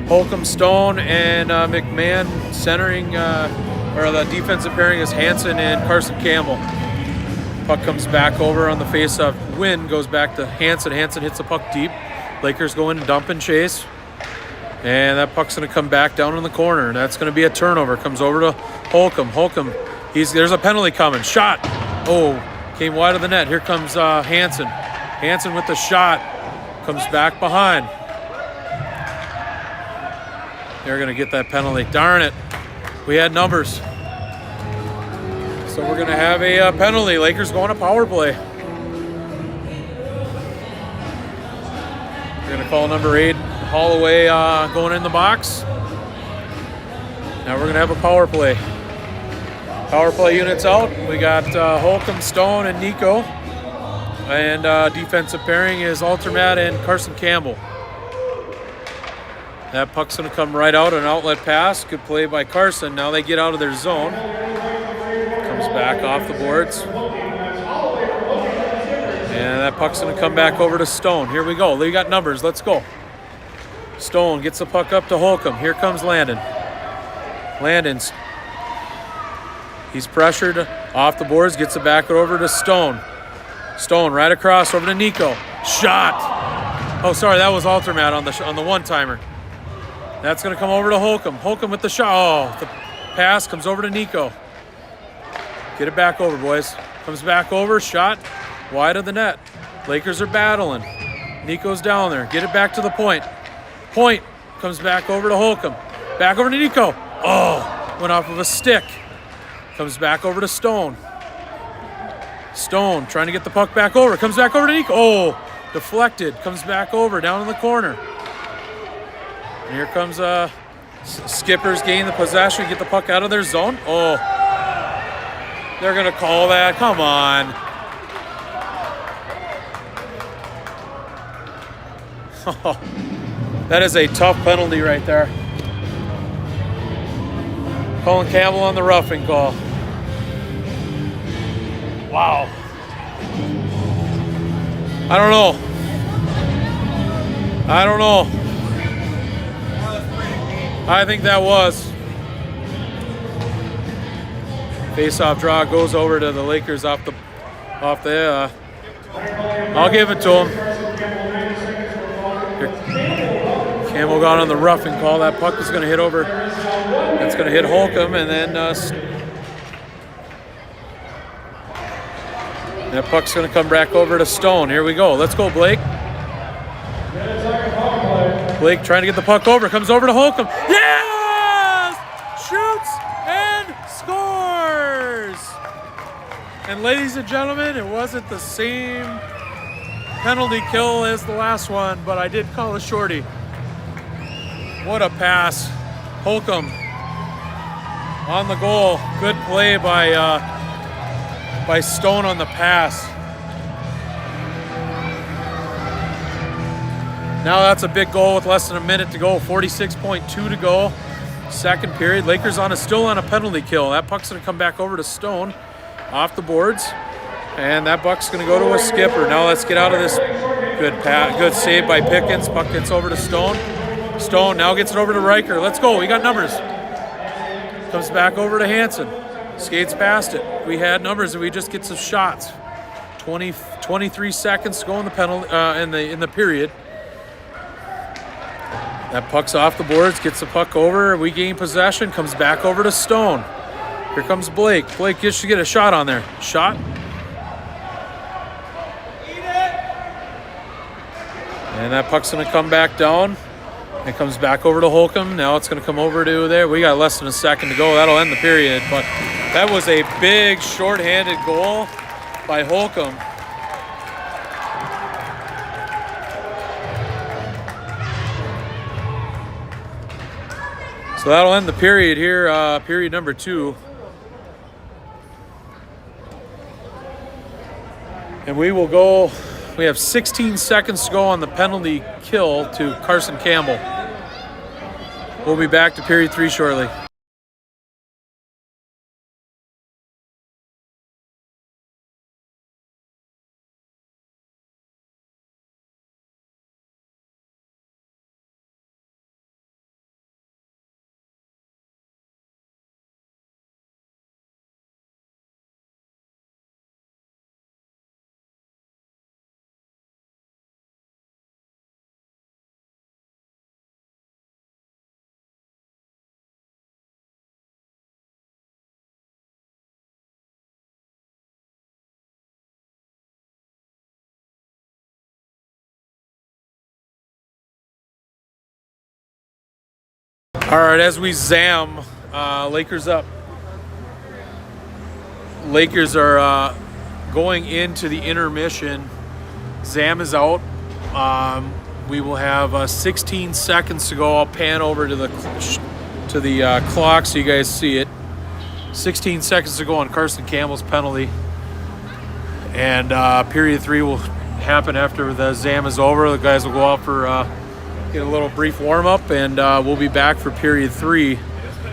A: Holcomb, Stone, and McMahon centering, or the defensive pairing is Hansen and Carson Campbell. Puck comes back over on the face-off. Win goes back to Hansen. Hansen hits the puck deep. Lakers go in and dump and chase. And that puck's going to come back down in the corner. And that's going to be a turnover. Comes over to Holcomb. Holcomb, there's a penalty coming. Shot. Oh, came wide of the net. Here comes Hansen. Hansen with the shot. Comes back behind. They're going to get that penalty. Darn it. We had numbers. So we're going to have a penalty. Lakers going to power play. We're going to call number 8, Holloway, going in the box. Now we're going to have a power play. Power play units out. We got Holcomb, Stone, and Nico. And defensive pairing is Altermat and Carson Campbell. That puck's going to come right out, an outlet pass. Good play by Carson. Now they get out of their zone. Comes back off the boards. And that puck's going to come back over to Stone. Here we go. They got numbers. Let's go. Stone gets the puck up to Holcomb. Here comes Landon. Landon's. He's pressured off the boards. Gets it back over to Stone. Stone right across over to Nico. Shot. Oh, sorry. That was Altermat on the one-timer. That's going to come over to Holcomb. Holcomb with the shot. Oh, the pass comes over to Nico. Get it back over, boys. Comes back over. Shot. Wide of the net. Lakers are battling. Nico's down there. Get it back to the point. Point comes back over to Holcomb. Back over to Nico. Oh, went off of a stick. Comes back over to Stone. Stone trying to get the puck back over. Comes back over to Nico. Oh, deflected. Comes back over down in the corner. And here comes Skippers gain the possession. Get the puck out of their zone. Oh, they're going to call that. Come on. Oh, that is a tough penalty right there. Colin Campbell on the roughing call. Wow. I don't know. I think that was. Face-off draw goes over to the Lakers off the. I'll give it to him. Campbell got on the roughing call. That puck is going to hit over. That's going to hit Holcomb, and then that puck's going to come back over to Stone. Here we go. Let's go, Blake. Blake trying to get the puck over. Comes over to Holcomb. Yes! Shoots and scores! And ladies and gentlemen, it wasn't the same penalty kill as the last one, but I did call a shorty. What a pass. Holcomb on the goal. Good play by Stone on the pass. Now that's a big goal with less than a minute to go. 46.2 to go. Second period. Lakers still on a penalty kill. That puck's going to come back over to Stone off the boards. And that puck's going to go to a skipper. Now let's get out of this. Good save by Pickens. Puck gets over to Stone. Stone now gets it over to Riker. Let's go. We got numbers. Comes back over to Hansen. Skates past it. We had numbers and we just get some shots. 23 seconds to go in the penalty in the period. That puck's off the boards. Gets the puck over. We gain possession. Comes back over to Stone. Here comes Blake. Blake gets to get a shot on there. Shot. And that puck's going to come back down. It comes back over to Holcomb. Now it's going to come over to there. We got less than a second to go. That'll end the period. But that was a big shorthanded goal by Holcomb. So that'll end the period here, period number 2. And we will go. We have 16 seconds to go on the penalty kill to Carson Campbell. We'll be back to period 3 shortly. All right, as we zam, Lakers up. Lakers are going into the intermission. Zam is out. We will have 16 seconds to go. I'll pan over to the clock so you guys see it. 16 seconds to go on Carson Campbell's penalty. And period 3 will happen after the exam is over. The guys will go out for get a little brief warm-up, and we'll be back for period 3.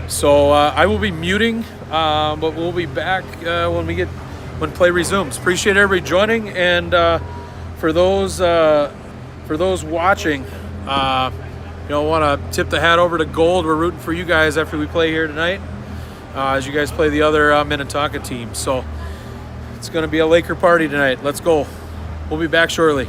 A: So I will be muting, but we'll be back when play resumes. Appreciate everybody joining, and for those watching, want to tip the hat over to Gold. We're rooting for you guys after we play here tonight, as you guys play the other Minnetonka team. So it's going to be a Laker party tonight. Let's go. We'll be back shortly.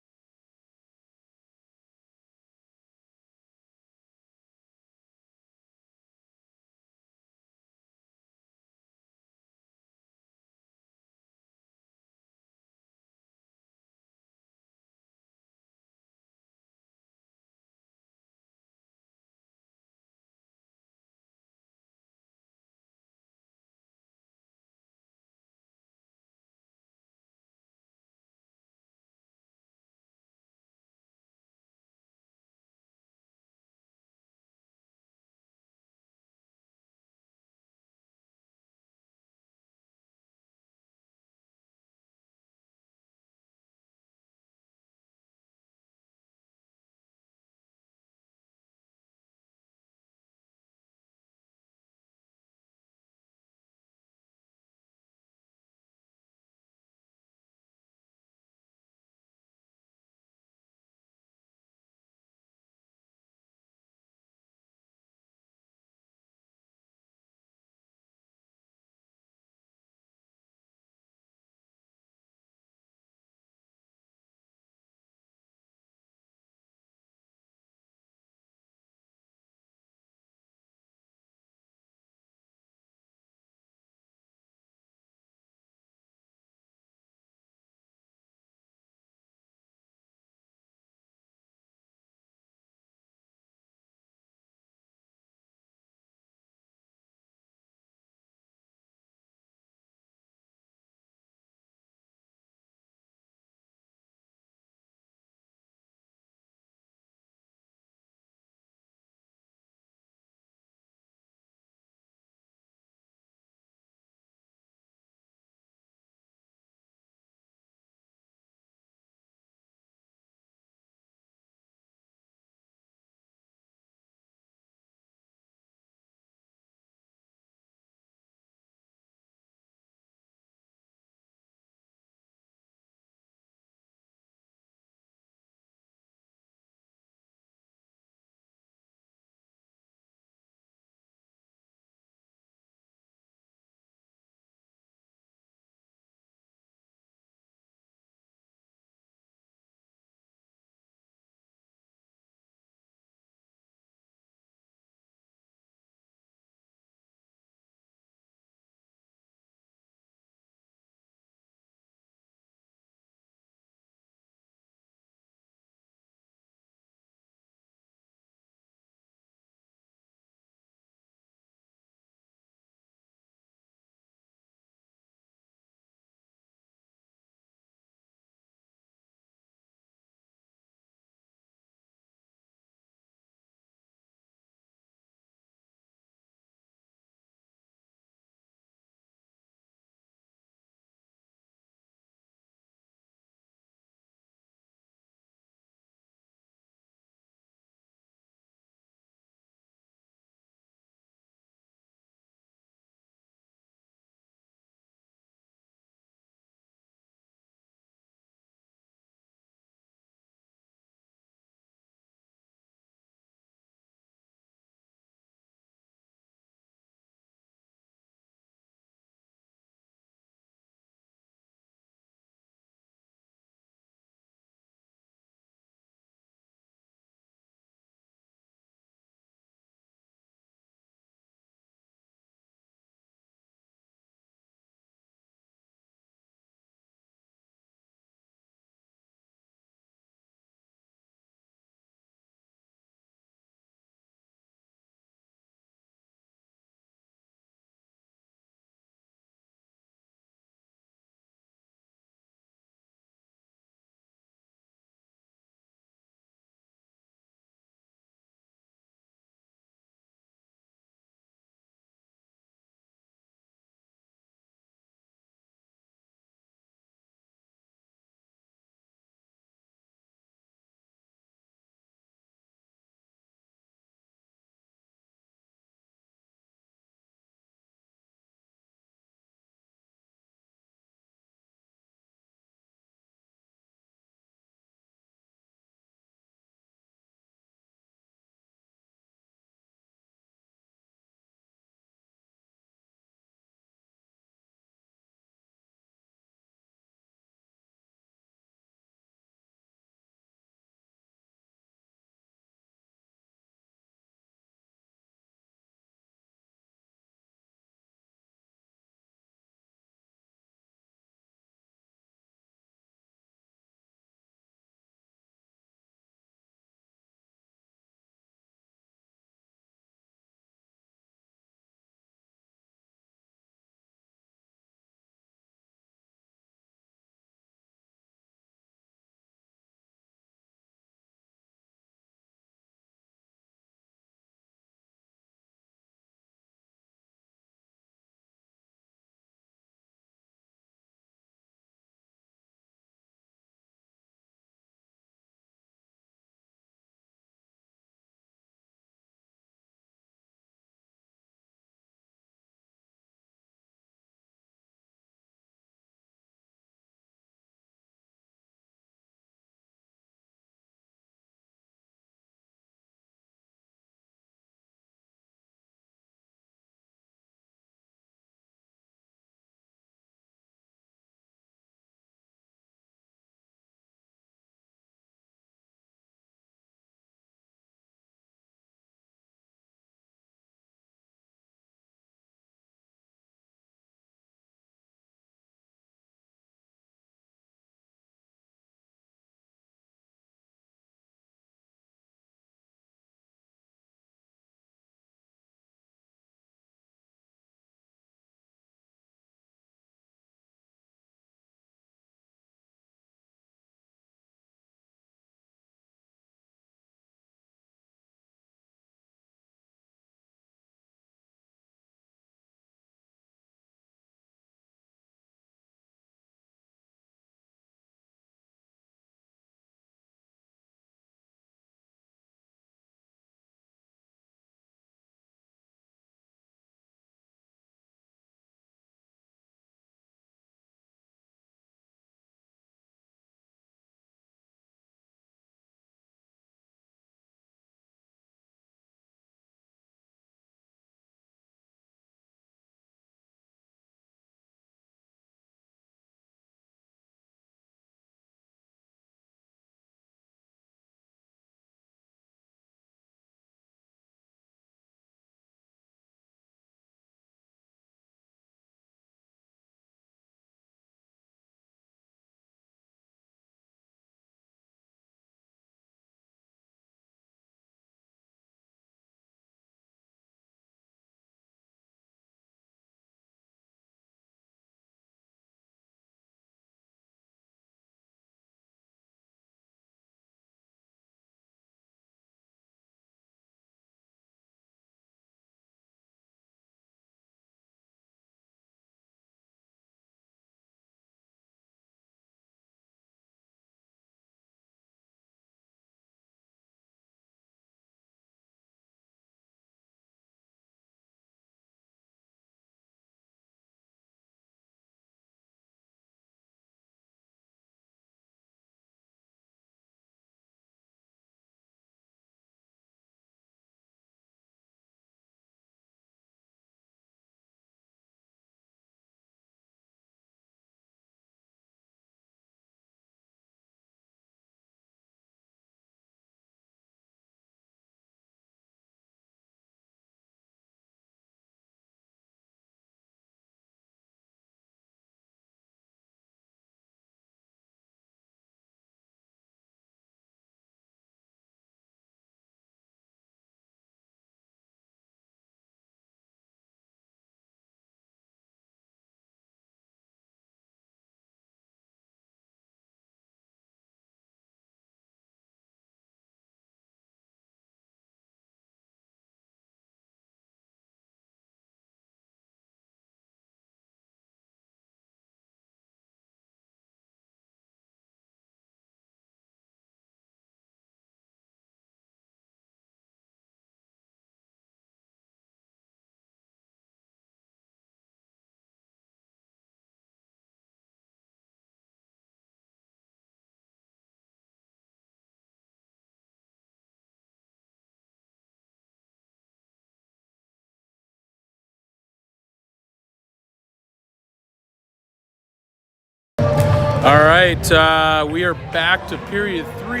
A: All right, we are back to period 3.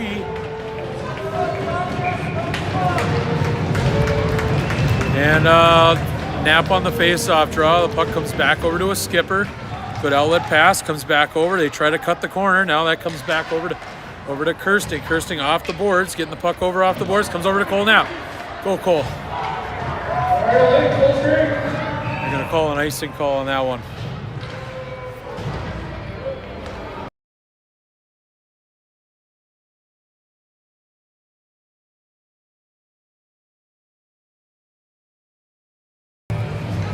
A: And nap on the face-off draw. The puck comes back over to a skipper. Good outlet pass, comes back over. They try to cut the corner. Now that comes back over to Kirsting. Kirsting off the boards, getting the puck over off the boards. Comes over to Cole now. Go, Cole. They're going to call an icing call on that one.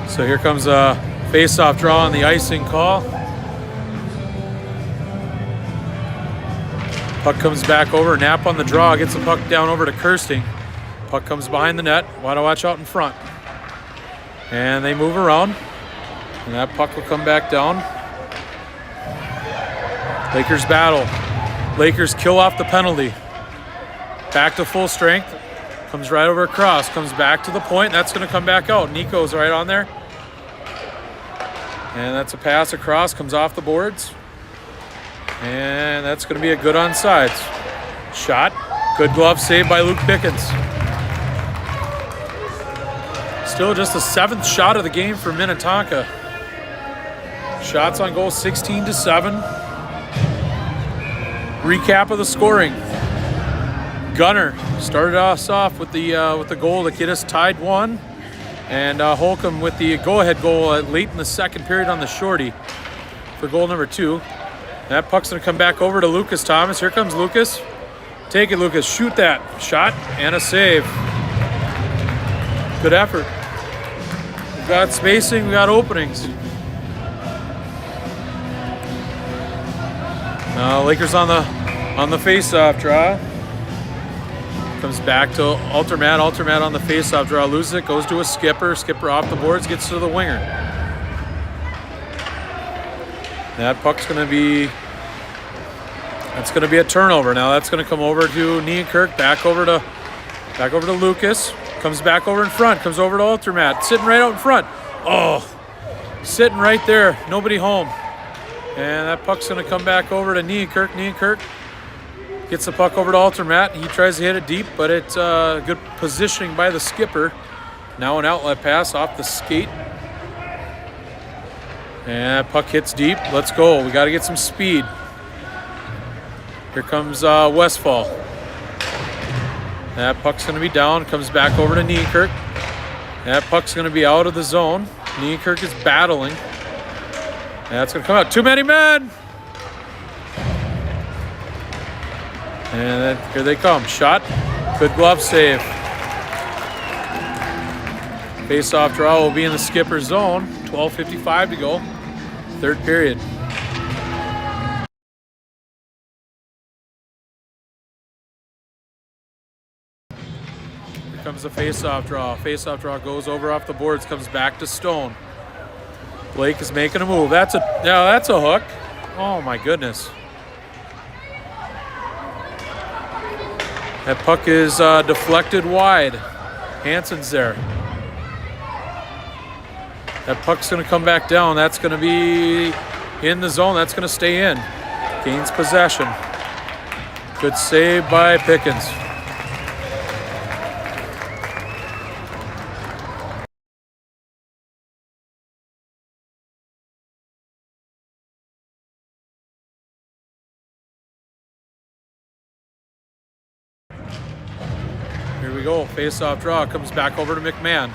A: So here comes a face-off draw on the icing call. Puck comes back over, nap on the draw, gets the puck down over to Kirsting. Puck comes behind the net, want to watch out in front. And they move around, and that puck will come back down. Lakers battle. Lakers kill off the penalty. Back to full strength, comes right over across, comes back to the point, that's going to come back out. Nico's right on there. And that's a pass across, comes off the boards. And that's going to be a good onside shot. Good glove save by Luke Pickens. Still just the 7th shot of the game for Minnetonka. Shots on goal 16-7. Recap of the scoring. Gunner started us off with the goal to get us tied 1. And Holcomb with the go-ahead goal late in the second period on the shorty for goal number 2. That puck's going to come back over to Lucas Thomas. Here comes Lucas. Take it, Lucas. Shoot that. Shot and a save. Good effort. We've got spacing. We've got openings. Lakers on the face-off draw. Comes back to Altermat. Altermat on the face-off draw. Loses it. Goes to a skipper. Skipper off the boards. Gets to the winger. That puck's going to be... That's going to be a turnover. Now that's going to come over to Nienkirk. Back over to Lucas. Comes back over in front. Comes over to Altermat. Sitting right out in front. Oh, sitting right there. Nobody home. And that puck's going to come back over to Nienkirk. Nienkirk gets the puck over to Altermat. He tries to hit it deep, but it's good positioning by the skipper. Now an outlet pass off the skate. And puck hits deep. Let's go. We got to get some speed. Here comes Westfall. That puck's going to be down. Comes back over to Nienkirk. That puck's going to be out of the zone. Nienkirk is battling. That's going to come out. Too many men! And then here they come. Shot. Good glove save. Face-off draw will be in the skipper's zone. 12:55 to go. Third period. Here comes the face-off draw. Face-off draw goes over off the boards, comes back to Stone. Blake is making a move. That's a hook. Oh my goodness. That puck is deflected wide. Hansen's there. That puck's going to come back down. That's going to be in the zone. That's going to stay in. Gains possession. Good save by Pickens. Here we go. Face-off draw. Comes back over to McMahon.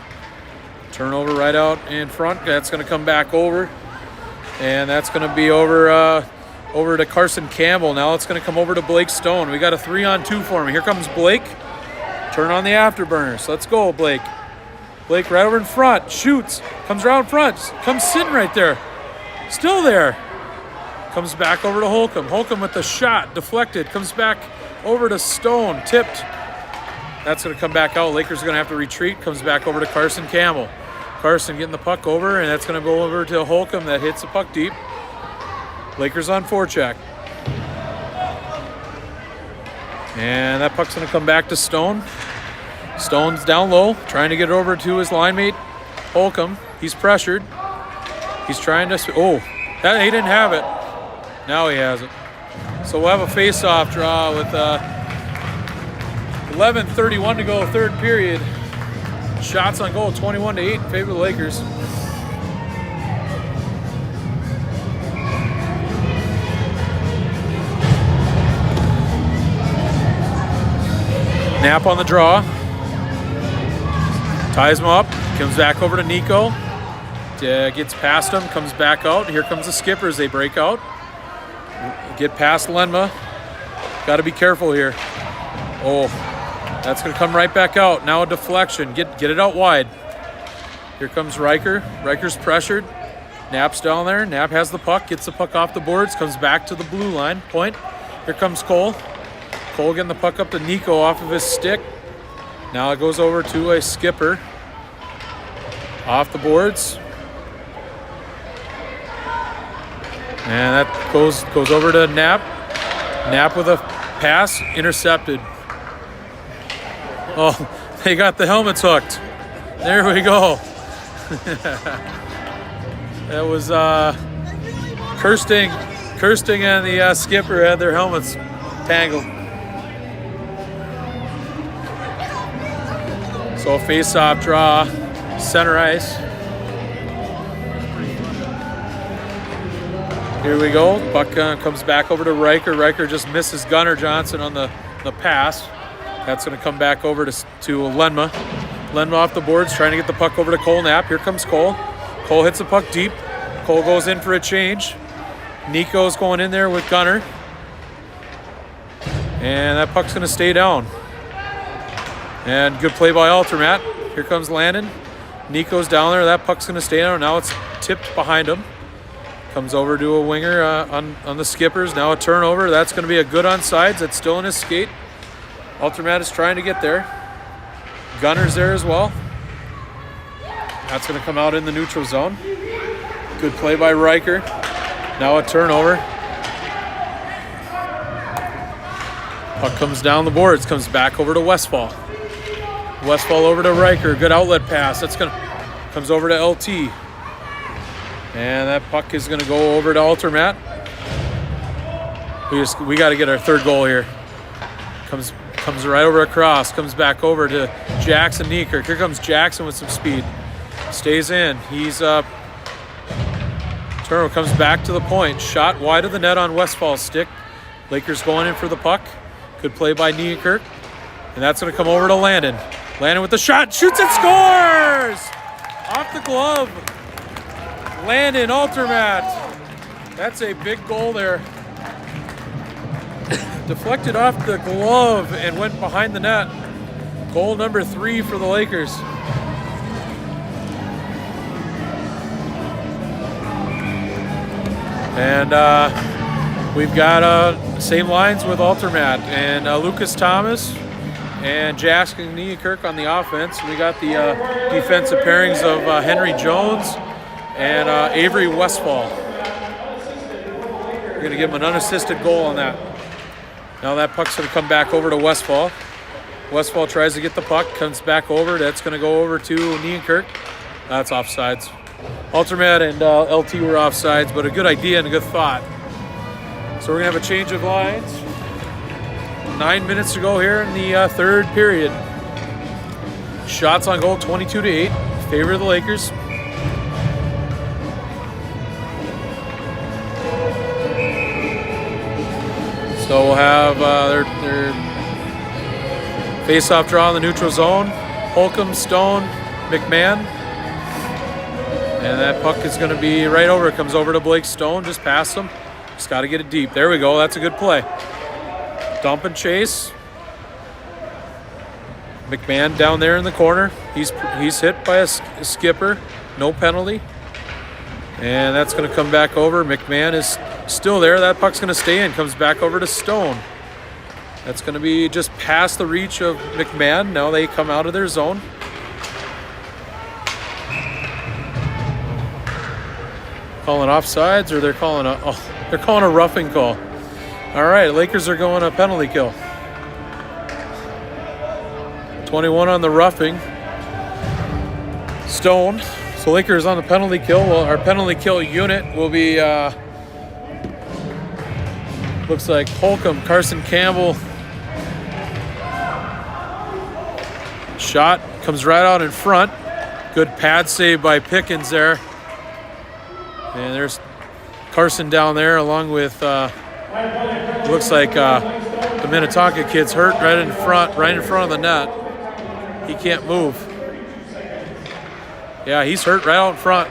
A: Turnover right out in front. That's going to come back over. And that's going to be over to Carson Campbell. Now it's going to come over to Blake Stone. We got a 3-on-2 for him. Here comes Blake. Turn on the afterburners. Let's go, Blake. Blake right over in front. Shoots. Comes around front. Comes sitting right there. Still there. Comes back over to Holcomb. Holcomb with the shot. Deflected. Comes back over to Stone. Tipped. That's going to come back out. Lakers are going to have to retreat. Comes back over to Carson Campbell. Carson getting the puck over, and that's going to go over to Holcomb that hits the puck deep. Lakers on forecheck. And that puck's going to come back to Stone. Stone's down low, trying to get it over to his line mate, Holcomb. He's pressured. He's trying to... Oh, he didn't have it. Now he has it. So we'll have a face-off draw with 11:31 to go, third period. Shots on goal, 21-8 in favor of the Lakers. Knapp on the draw. Ties him up. Comes back over to Nico. Gets past him. Comes back out. Here comes the skipper as they break out. Get past Lenma. Got to be careful here. Oh, that's going to come right back out. Now a deflection. Get it out wide. Here comes Riker. Riker's pressured. Knapp's down there. Knapp has the puck. Gets the puck off the boards. Comes back to the blue line. Point. Here comes Cole. Cole getting the puck up to Nico off of his stick. Now it goes over to a skipper. Off the boards. And that goes over to Knapp. Knapp with a pass. Intercepted. Oh, they got the helmets hooked. There we go. That was Kirsting and the skipper had their helmets tangled. So face-off draw, center ice. Here we go. Puck comes back over to Riker. Riker just misses Gunnar Johnson on the pass. That's going to come back over to Lenma. Lenma off the boards, trying to get the puck over to Cole Knapp. Here comes Cole. Cole hits the puck deep. Cole goes in for a change. Nico's going in there with Gunnar. And that puck's going to stay down. And good play by Altermat. Here comes Landon. Nico's down there. That puck's going to stay down. Now it's tipped behind him. Comes over to a winger on the skippers. Now a turnover. That's going to be a good onside. That's still in his skate. Altermat is trying to get there. Gunner's there as well. That's going to come out in the neutral zone. Good play by Riker. Now a turnover. Puck comes down the boards. Comes back over to Westfall. Westfall over to Riker. Good outlet pass. Comes over to LT. And that puck is going to go over to Altermat. We got to get our third goal here. Comes right over across. Comes back over to Jackson Niekirk. Here comes Jackson with some speed. Stays in. He's turnover. Comes back to the point. Shot wide of the net on Westfall's stick. Lakers going in for the puck. Good play by Niekirk. And that's going to come over to Landon. Landon with the shot. Shoots and scores! Off the glove. Landon Altermat. That's a big goal there. Deflected off the glove and went behind the net. Goal number 3 for the Lakers. And we've got same lines with Altermat and Lucas Thomas and Jackson Niekirk on the offense. We got the defensive pairings of Henry Jones and Avery Westfall. We're going to give him an unassisted goal on that. Now that puck's going to come back over to Westfall. Westfall tries to get the puck, comes back over. That's going to go over to Niekirk. That's offsides. Altermat and LT were offsides, but a good idea and a good thought. So we're going to have a change of lines. 9 minutes to go here in the third period. Shots on goal, 22-8. Favor of the Lakers. So we'll have their face-off draw in the neutral zone. Holcomb, Stone, McMahon. And that puck is going to be right over. It comes over to Blake Stone, just past him. Just got to get it deep. There we go. That's a good play. Dump and chase. McMahon down there in the corner. He's hit by a skipper. No penalty. And that's going to come back over. McMahon is still there. That puck's going to stay in. Comes back over to Stone. That's going to be just past the reach of McMahon. Now they come out of their zone. Calling offsides, or they're calling a roughing call. All right, Lakers are going a penalty kill. 21 on the roughing. Stone. So Lakers on the penalty kill. Well, our penalty kill unit will be Looks like Holcomb, Carson Campbell. Shot comes right out in front. Good pad save by Pickens there. And there's Carson down there along with, looks like the Minnetonka kid's hurt right in front of the net. He can't move. Yeah, he's hurt right out in front.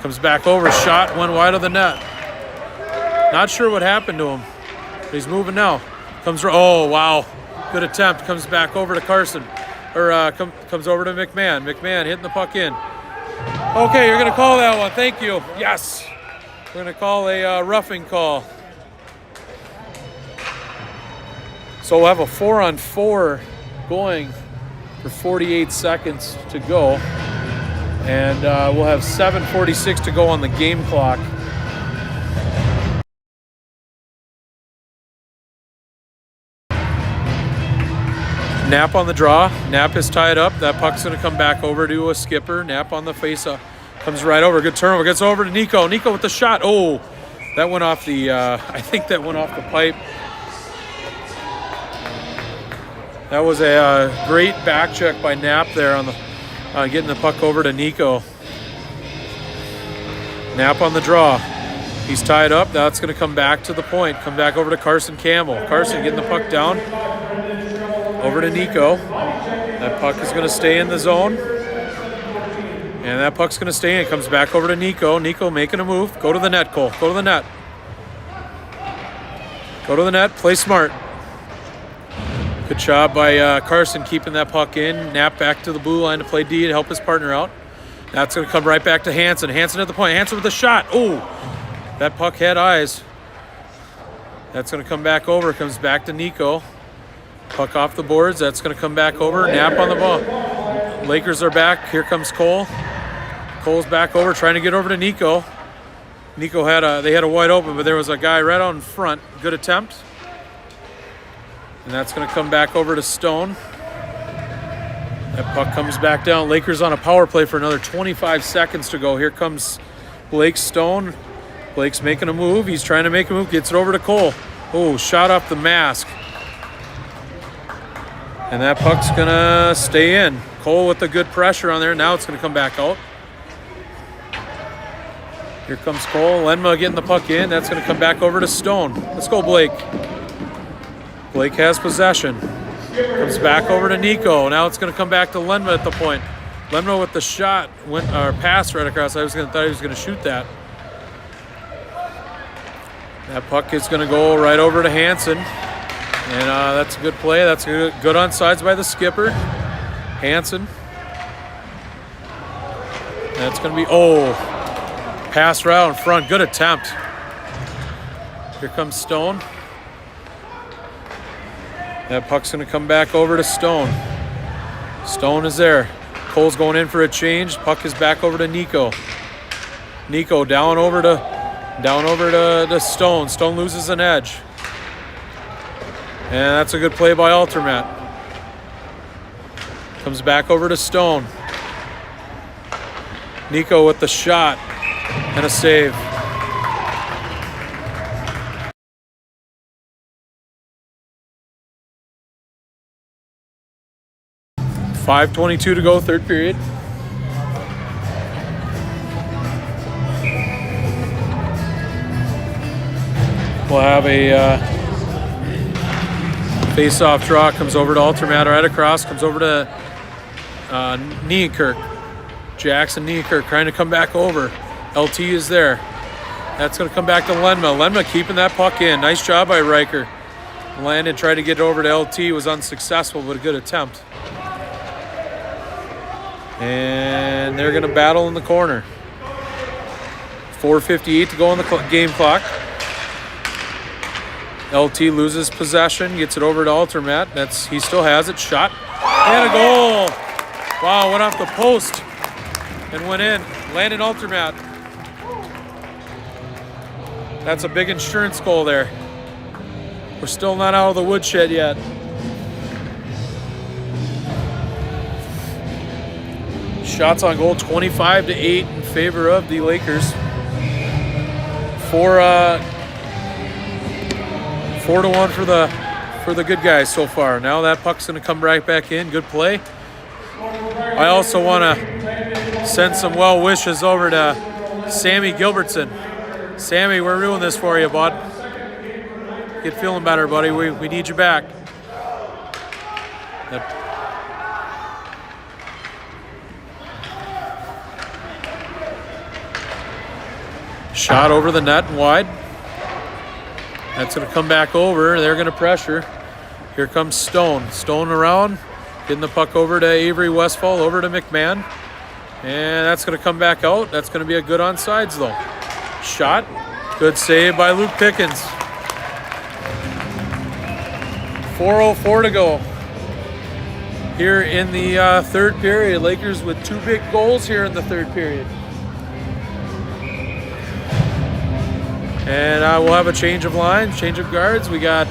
A: Comes back over, shot, went wide of the net. Not sure what happened to him, but he's moving now. Oh, wow. Good attempt. Comes back over to Carson. Or comes over to McMahon. McMahon hitting the puck in. Okay, you're going to call that one. Thank you. Yes. We're going to call a roughing call. So we'll have a 4-on-4 going for 48 seconds to go. And we'll have 7:46 to go on the game clock. Knapp on the draw. Knapp is tied up. That puck's going to come back over to a skipper. Knapp on the face-off. Comes right over. Good turnover. Gets over to Nico. Nico with the shot. Oh, that went off the, I think that went off the pipe. That was a great back check by Knapp there on the, getting the puck over to Nico. Knapp on the draw. He's tied up. That's going to come back to the point. Come back over to Carson Campbell. Carson getting the puck down. Over to Nico. That puck is going to stay in the zone. And that puck's going to stay in. It comes back over to Nico. Nico making a move. Go to the net, Cole. Go to the net. Go to the net. Play smart. Good job by Carson keeping that puck in. Knapp back to the blue line to play D and help his partner out. That's going to come right back to Hansen. Hansen at the point. Hansen with a shot. Oh, that puck had eyes. That's going to come back over. Comes back to Nico. Puck off the boards. That's going to come back over. Knapp on the ball. Lakers are back. Here comes Cole. Cole's back over, trying to get over to Nico. Nico they had a wide open, but there was a guy right out in front. Good attempt. And that's going to come back over to Stone. That puck comes back down. Lakers on a power play for another 25 seconds to go. Here comes Blake Stone. Blake's making a move. He's trying to make a move. Gets it over to Cole. Oh, shot off the mask. And that puck's going to stay in. Cole with the good pressure on there. Now it's going to come back out. Here comes Cole. Lenma getting the puck in. That's going to come back over to Stone. Let's go, Blake. Blake has possession. Comes back over to Nico. Now it's going to come back to Lenma at the point. Lenma with the shot. Pass right across. Thought he was going to shoot that. That puck is going to go right over to Hansen. And that's a good play. That's good onside by the skipper. Hansen. That's going to be, pass right out in front. Good attempt. Here comes Stone. That puck's going to come back over to Stone. Stone is there. Cole's going in for a change. Puck is back over to Nico. Nico down over to Stone. Stone loses an edge. And that's a good play by Altermat. Comes back over to Stone. Nico with the shot and a save. .5:22 to go, third period. We'll have a face-off draw. Comes over to Altermat right across. Comes over to Nienkirk. Jackson Nienkirk trying to come back over. LT is there. That's going to come back to Lenma. Lenma keeping that puck in. Nice job by Riker. Landon tried to get it over to LT. Was unsuccessful, but a good attempt. And they're going to battle in the corner. 4:58 to go on the game clock. LT loses possession, gets it over to Altermat. He still has it. Shot and a goal. Wow, went off the post and went in. Landed Altermat. That's a big insurance goal there. We're still not out of the woodshed yet. Shots on goal, 25-8 in favor of the Lakers. 4-1 for the good guys so far. Now that puck's going to come right back in. Good play. I also want to send some well wishes over to Sammy Gilbertson. Sammy, we're doing this for you, bud. Get feeling better, buddy. We need you back. Shot over the net and wide. That's going to come back over. They're going to pressure. Here comes Stone. Stone around, getting the puck over to Avery Westfall, over to McMahon. And that's going to come back out. That's going to be a good onside though. Shot. Good save by Luke Pickens. 4:04 to go here in the third period. Lakers with 2 big goals here in the third period. And we'll have a change of lines, change of guards. We got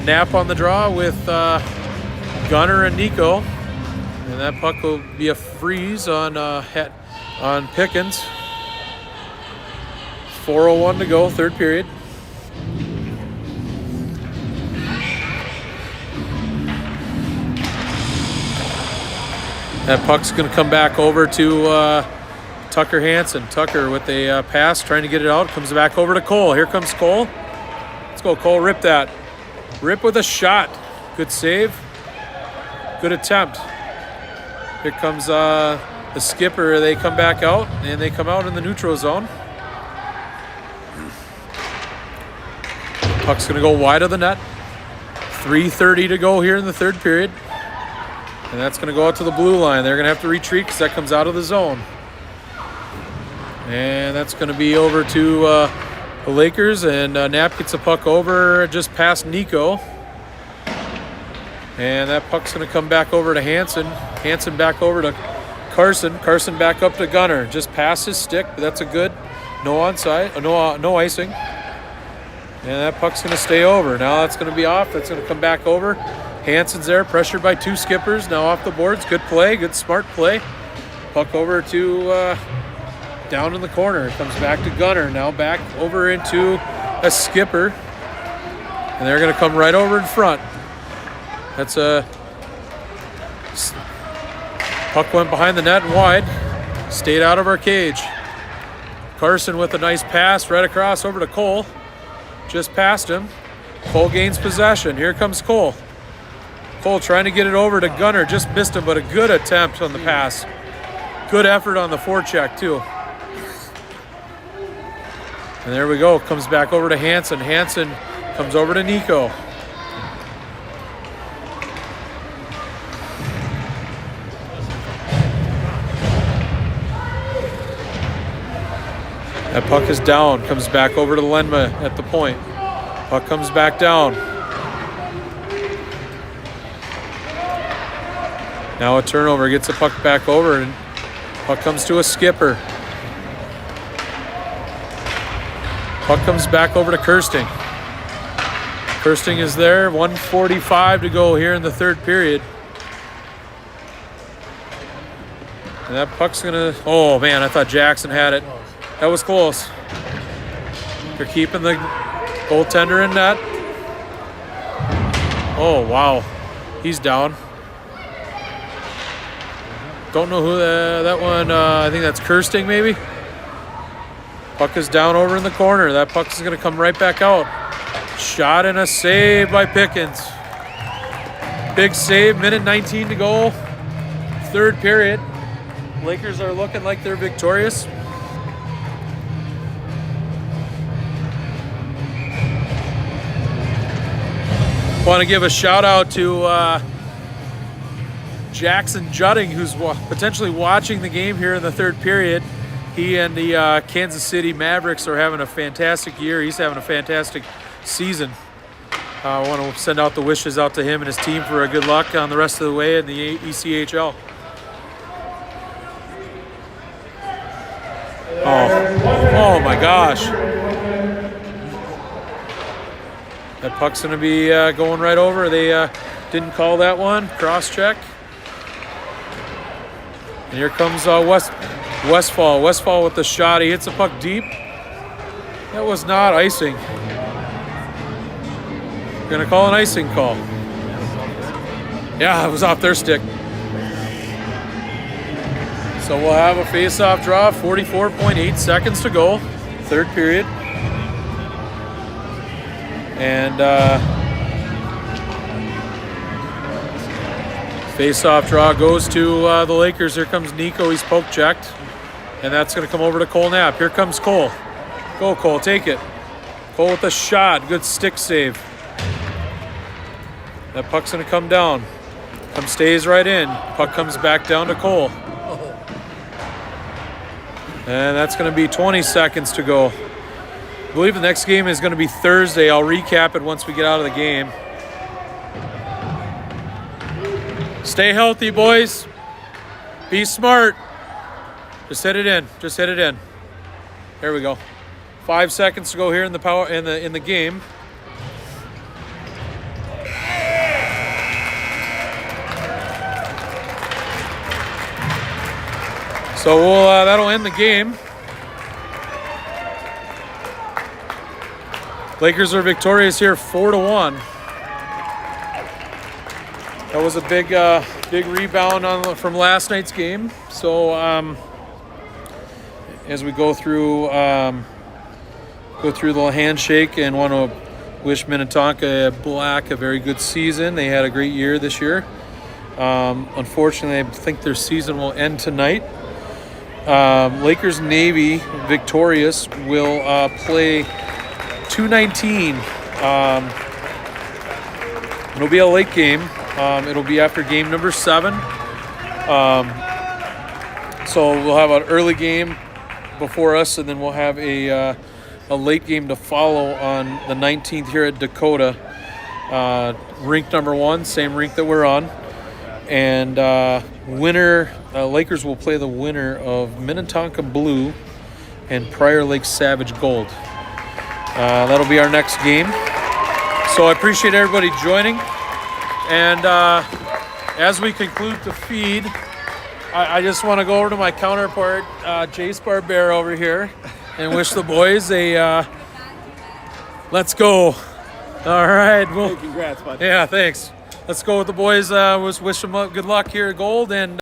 A: Knapp on the draw with Gunner and Nico. And that puck will be a freeze on Pickens. 4:01 to go, third period. That puck's going to come back over to Tucker Hansen. Tucker with a pass, trying to get it out. Comes back over to Cole. Here comes Cole. Let's go, Cole. Rip that. Rip with a shot. Good save. Good attempt. Here comes the skipper. They come back out, and they come out in the neutral zone. Puck's going to go wide of the net. 3:30 to go here in the third period. And that's going to go out to the blue line. They're going to have to retreat because that comes out of the zone. And that's going to be over to the Lakers. And Knapp gets a puck over just past Nico. And that puck's going to come back over to Hansen. Hansen back over to Carson. Carson back up to Gunner. Just past his stick, but that's a good. No onside, no icing. And that puck's going to stay over. Now that's going to be off. That's going to come back over. Hansen's there, pressured by 2 skippers. Now off the boards. Good play, good smart play. Puck over to down in the corner. It comes back to Gunner. Now back over into a skipper. And they're going to come right over in front. That's a puck went behind the net and wide. Stayed out of our cage. Carson with a nice pass right across over to Cole. Just past him. Cole gains possession. Here comes Cole. Cole trying to get it over to Gunner. Just missed him, but a good attempt on the pass. Good effort on the forecheck, too. And there we go. Comes back over to Hansen. Hansen comes over to Nico. That puck is down. Comes back over to Lenma at the point. Puck comes back down. Now a turnover, gets the puck back over, and puck comes to a skipper. Puck comes back over to Kirsting. Kirsting is there, 1:45 to go here in the third period. And that puck's gonna, oh man, I thought Jackson had it. That was close. They're keeping the goaltender in net. Oh, wow. He's down. Don't know who that one, I think that's Kirsting maybe. Puck is down over in the corner. That puck is going to come right back out. Shot and a save by Pickens. Big save, minute 19 to go. Third period. Lakers are looking like they're victorious. Want to give a shout out to Jackson Judding, who's potentially watching the game here in the third period. He and the Kansas City Mavericks are having a fantastic year. He's having a fantastic season. I want to send out the wishes out to him and his team for a good luck on the rest of the way in the ECHL. Oh my gosh. That puck's going to be going right over. They didn't call that one. Cross check. And here comes Westfall. Westfall with the shot. He hits the puck deep. That was not icing. Gonna call an icing call. Yeah, it was off their stick. So we'll have a face-off draw, 44.8 seconds to go, third period. And face-off draw goes to the Lakers. Here comes Nico, he's poke checked. And that's gonna come over to Cole Knapp. Here comes Cole. Go Cole, take it. Cole with a shot, good stick save. That puck's gonna come down. Stays right in. Puck comes back down to Cole. And that's going to be 20 seconds to go. I believe the next game is going to be Thursday. I'll recap it once we get out of the game. Stay healthy, boys. Be smart. Just hit it in. Just hit it in. There we go. 5 seconds to go here in the game. So that'll end the game. Lakers are victorious here, 4-1. That was a big rebound from last night's game. So as we go through the handshake, and want to wish Minnetonka Black a very good season. They had a great year this year. Unfortunately, I think their season will end tonight. Lakers Navy victorious will play 2:19. It'll be a late game. It'll be after game number 7. So we'll have an early game before us, and then we'll have a late game to follow on the 19th here at Dakota. Rink number 1, same rink that we're on. And Lakers will play the winner of Minnetonka Blue and Prior Lake Savage Gold. That'll be our next game. So I appreciate everybody joining. And as we conclude the feed, I just want to go over to my counterpart, Jace Barbera over here, and wish the boys a let's go. All right. Well,
C: Hey, congrats, bud.
A: yeah, thanks. Let's go with the boys. Wish them good luck here at Gold, and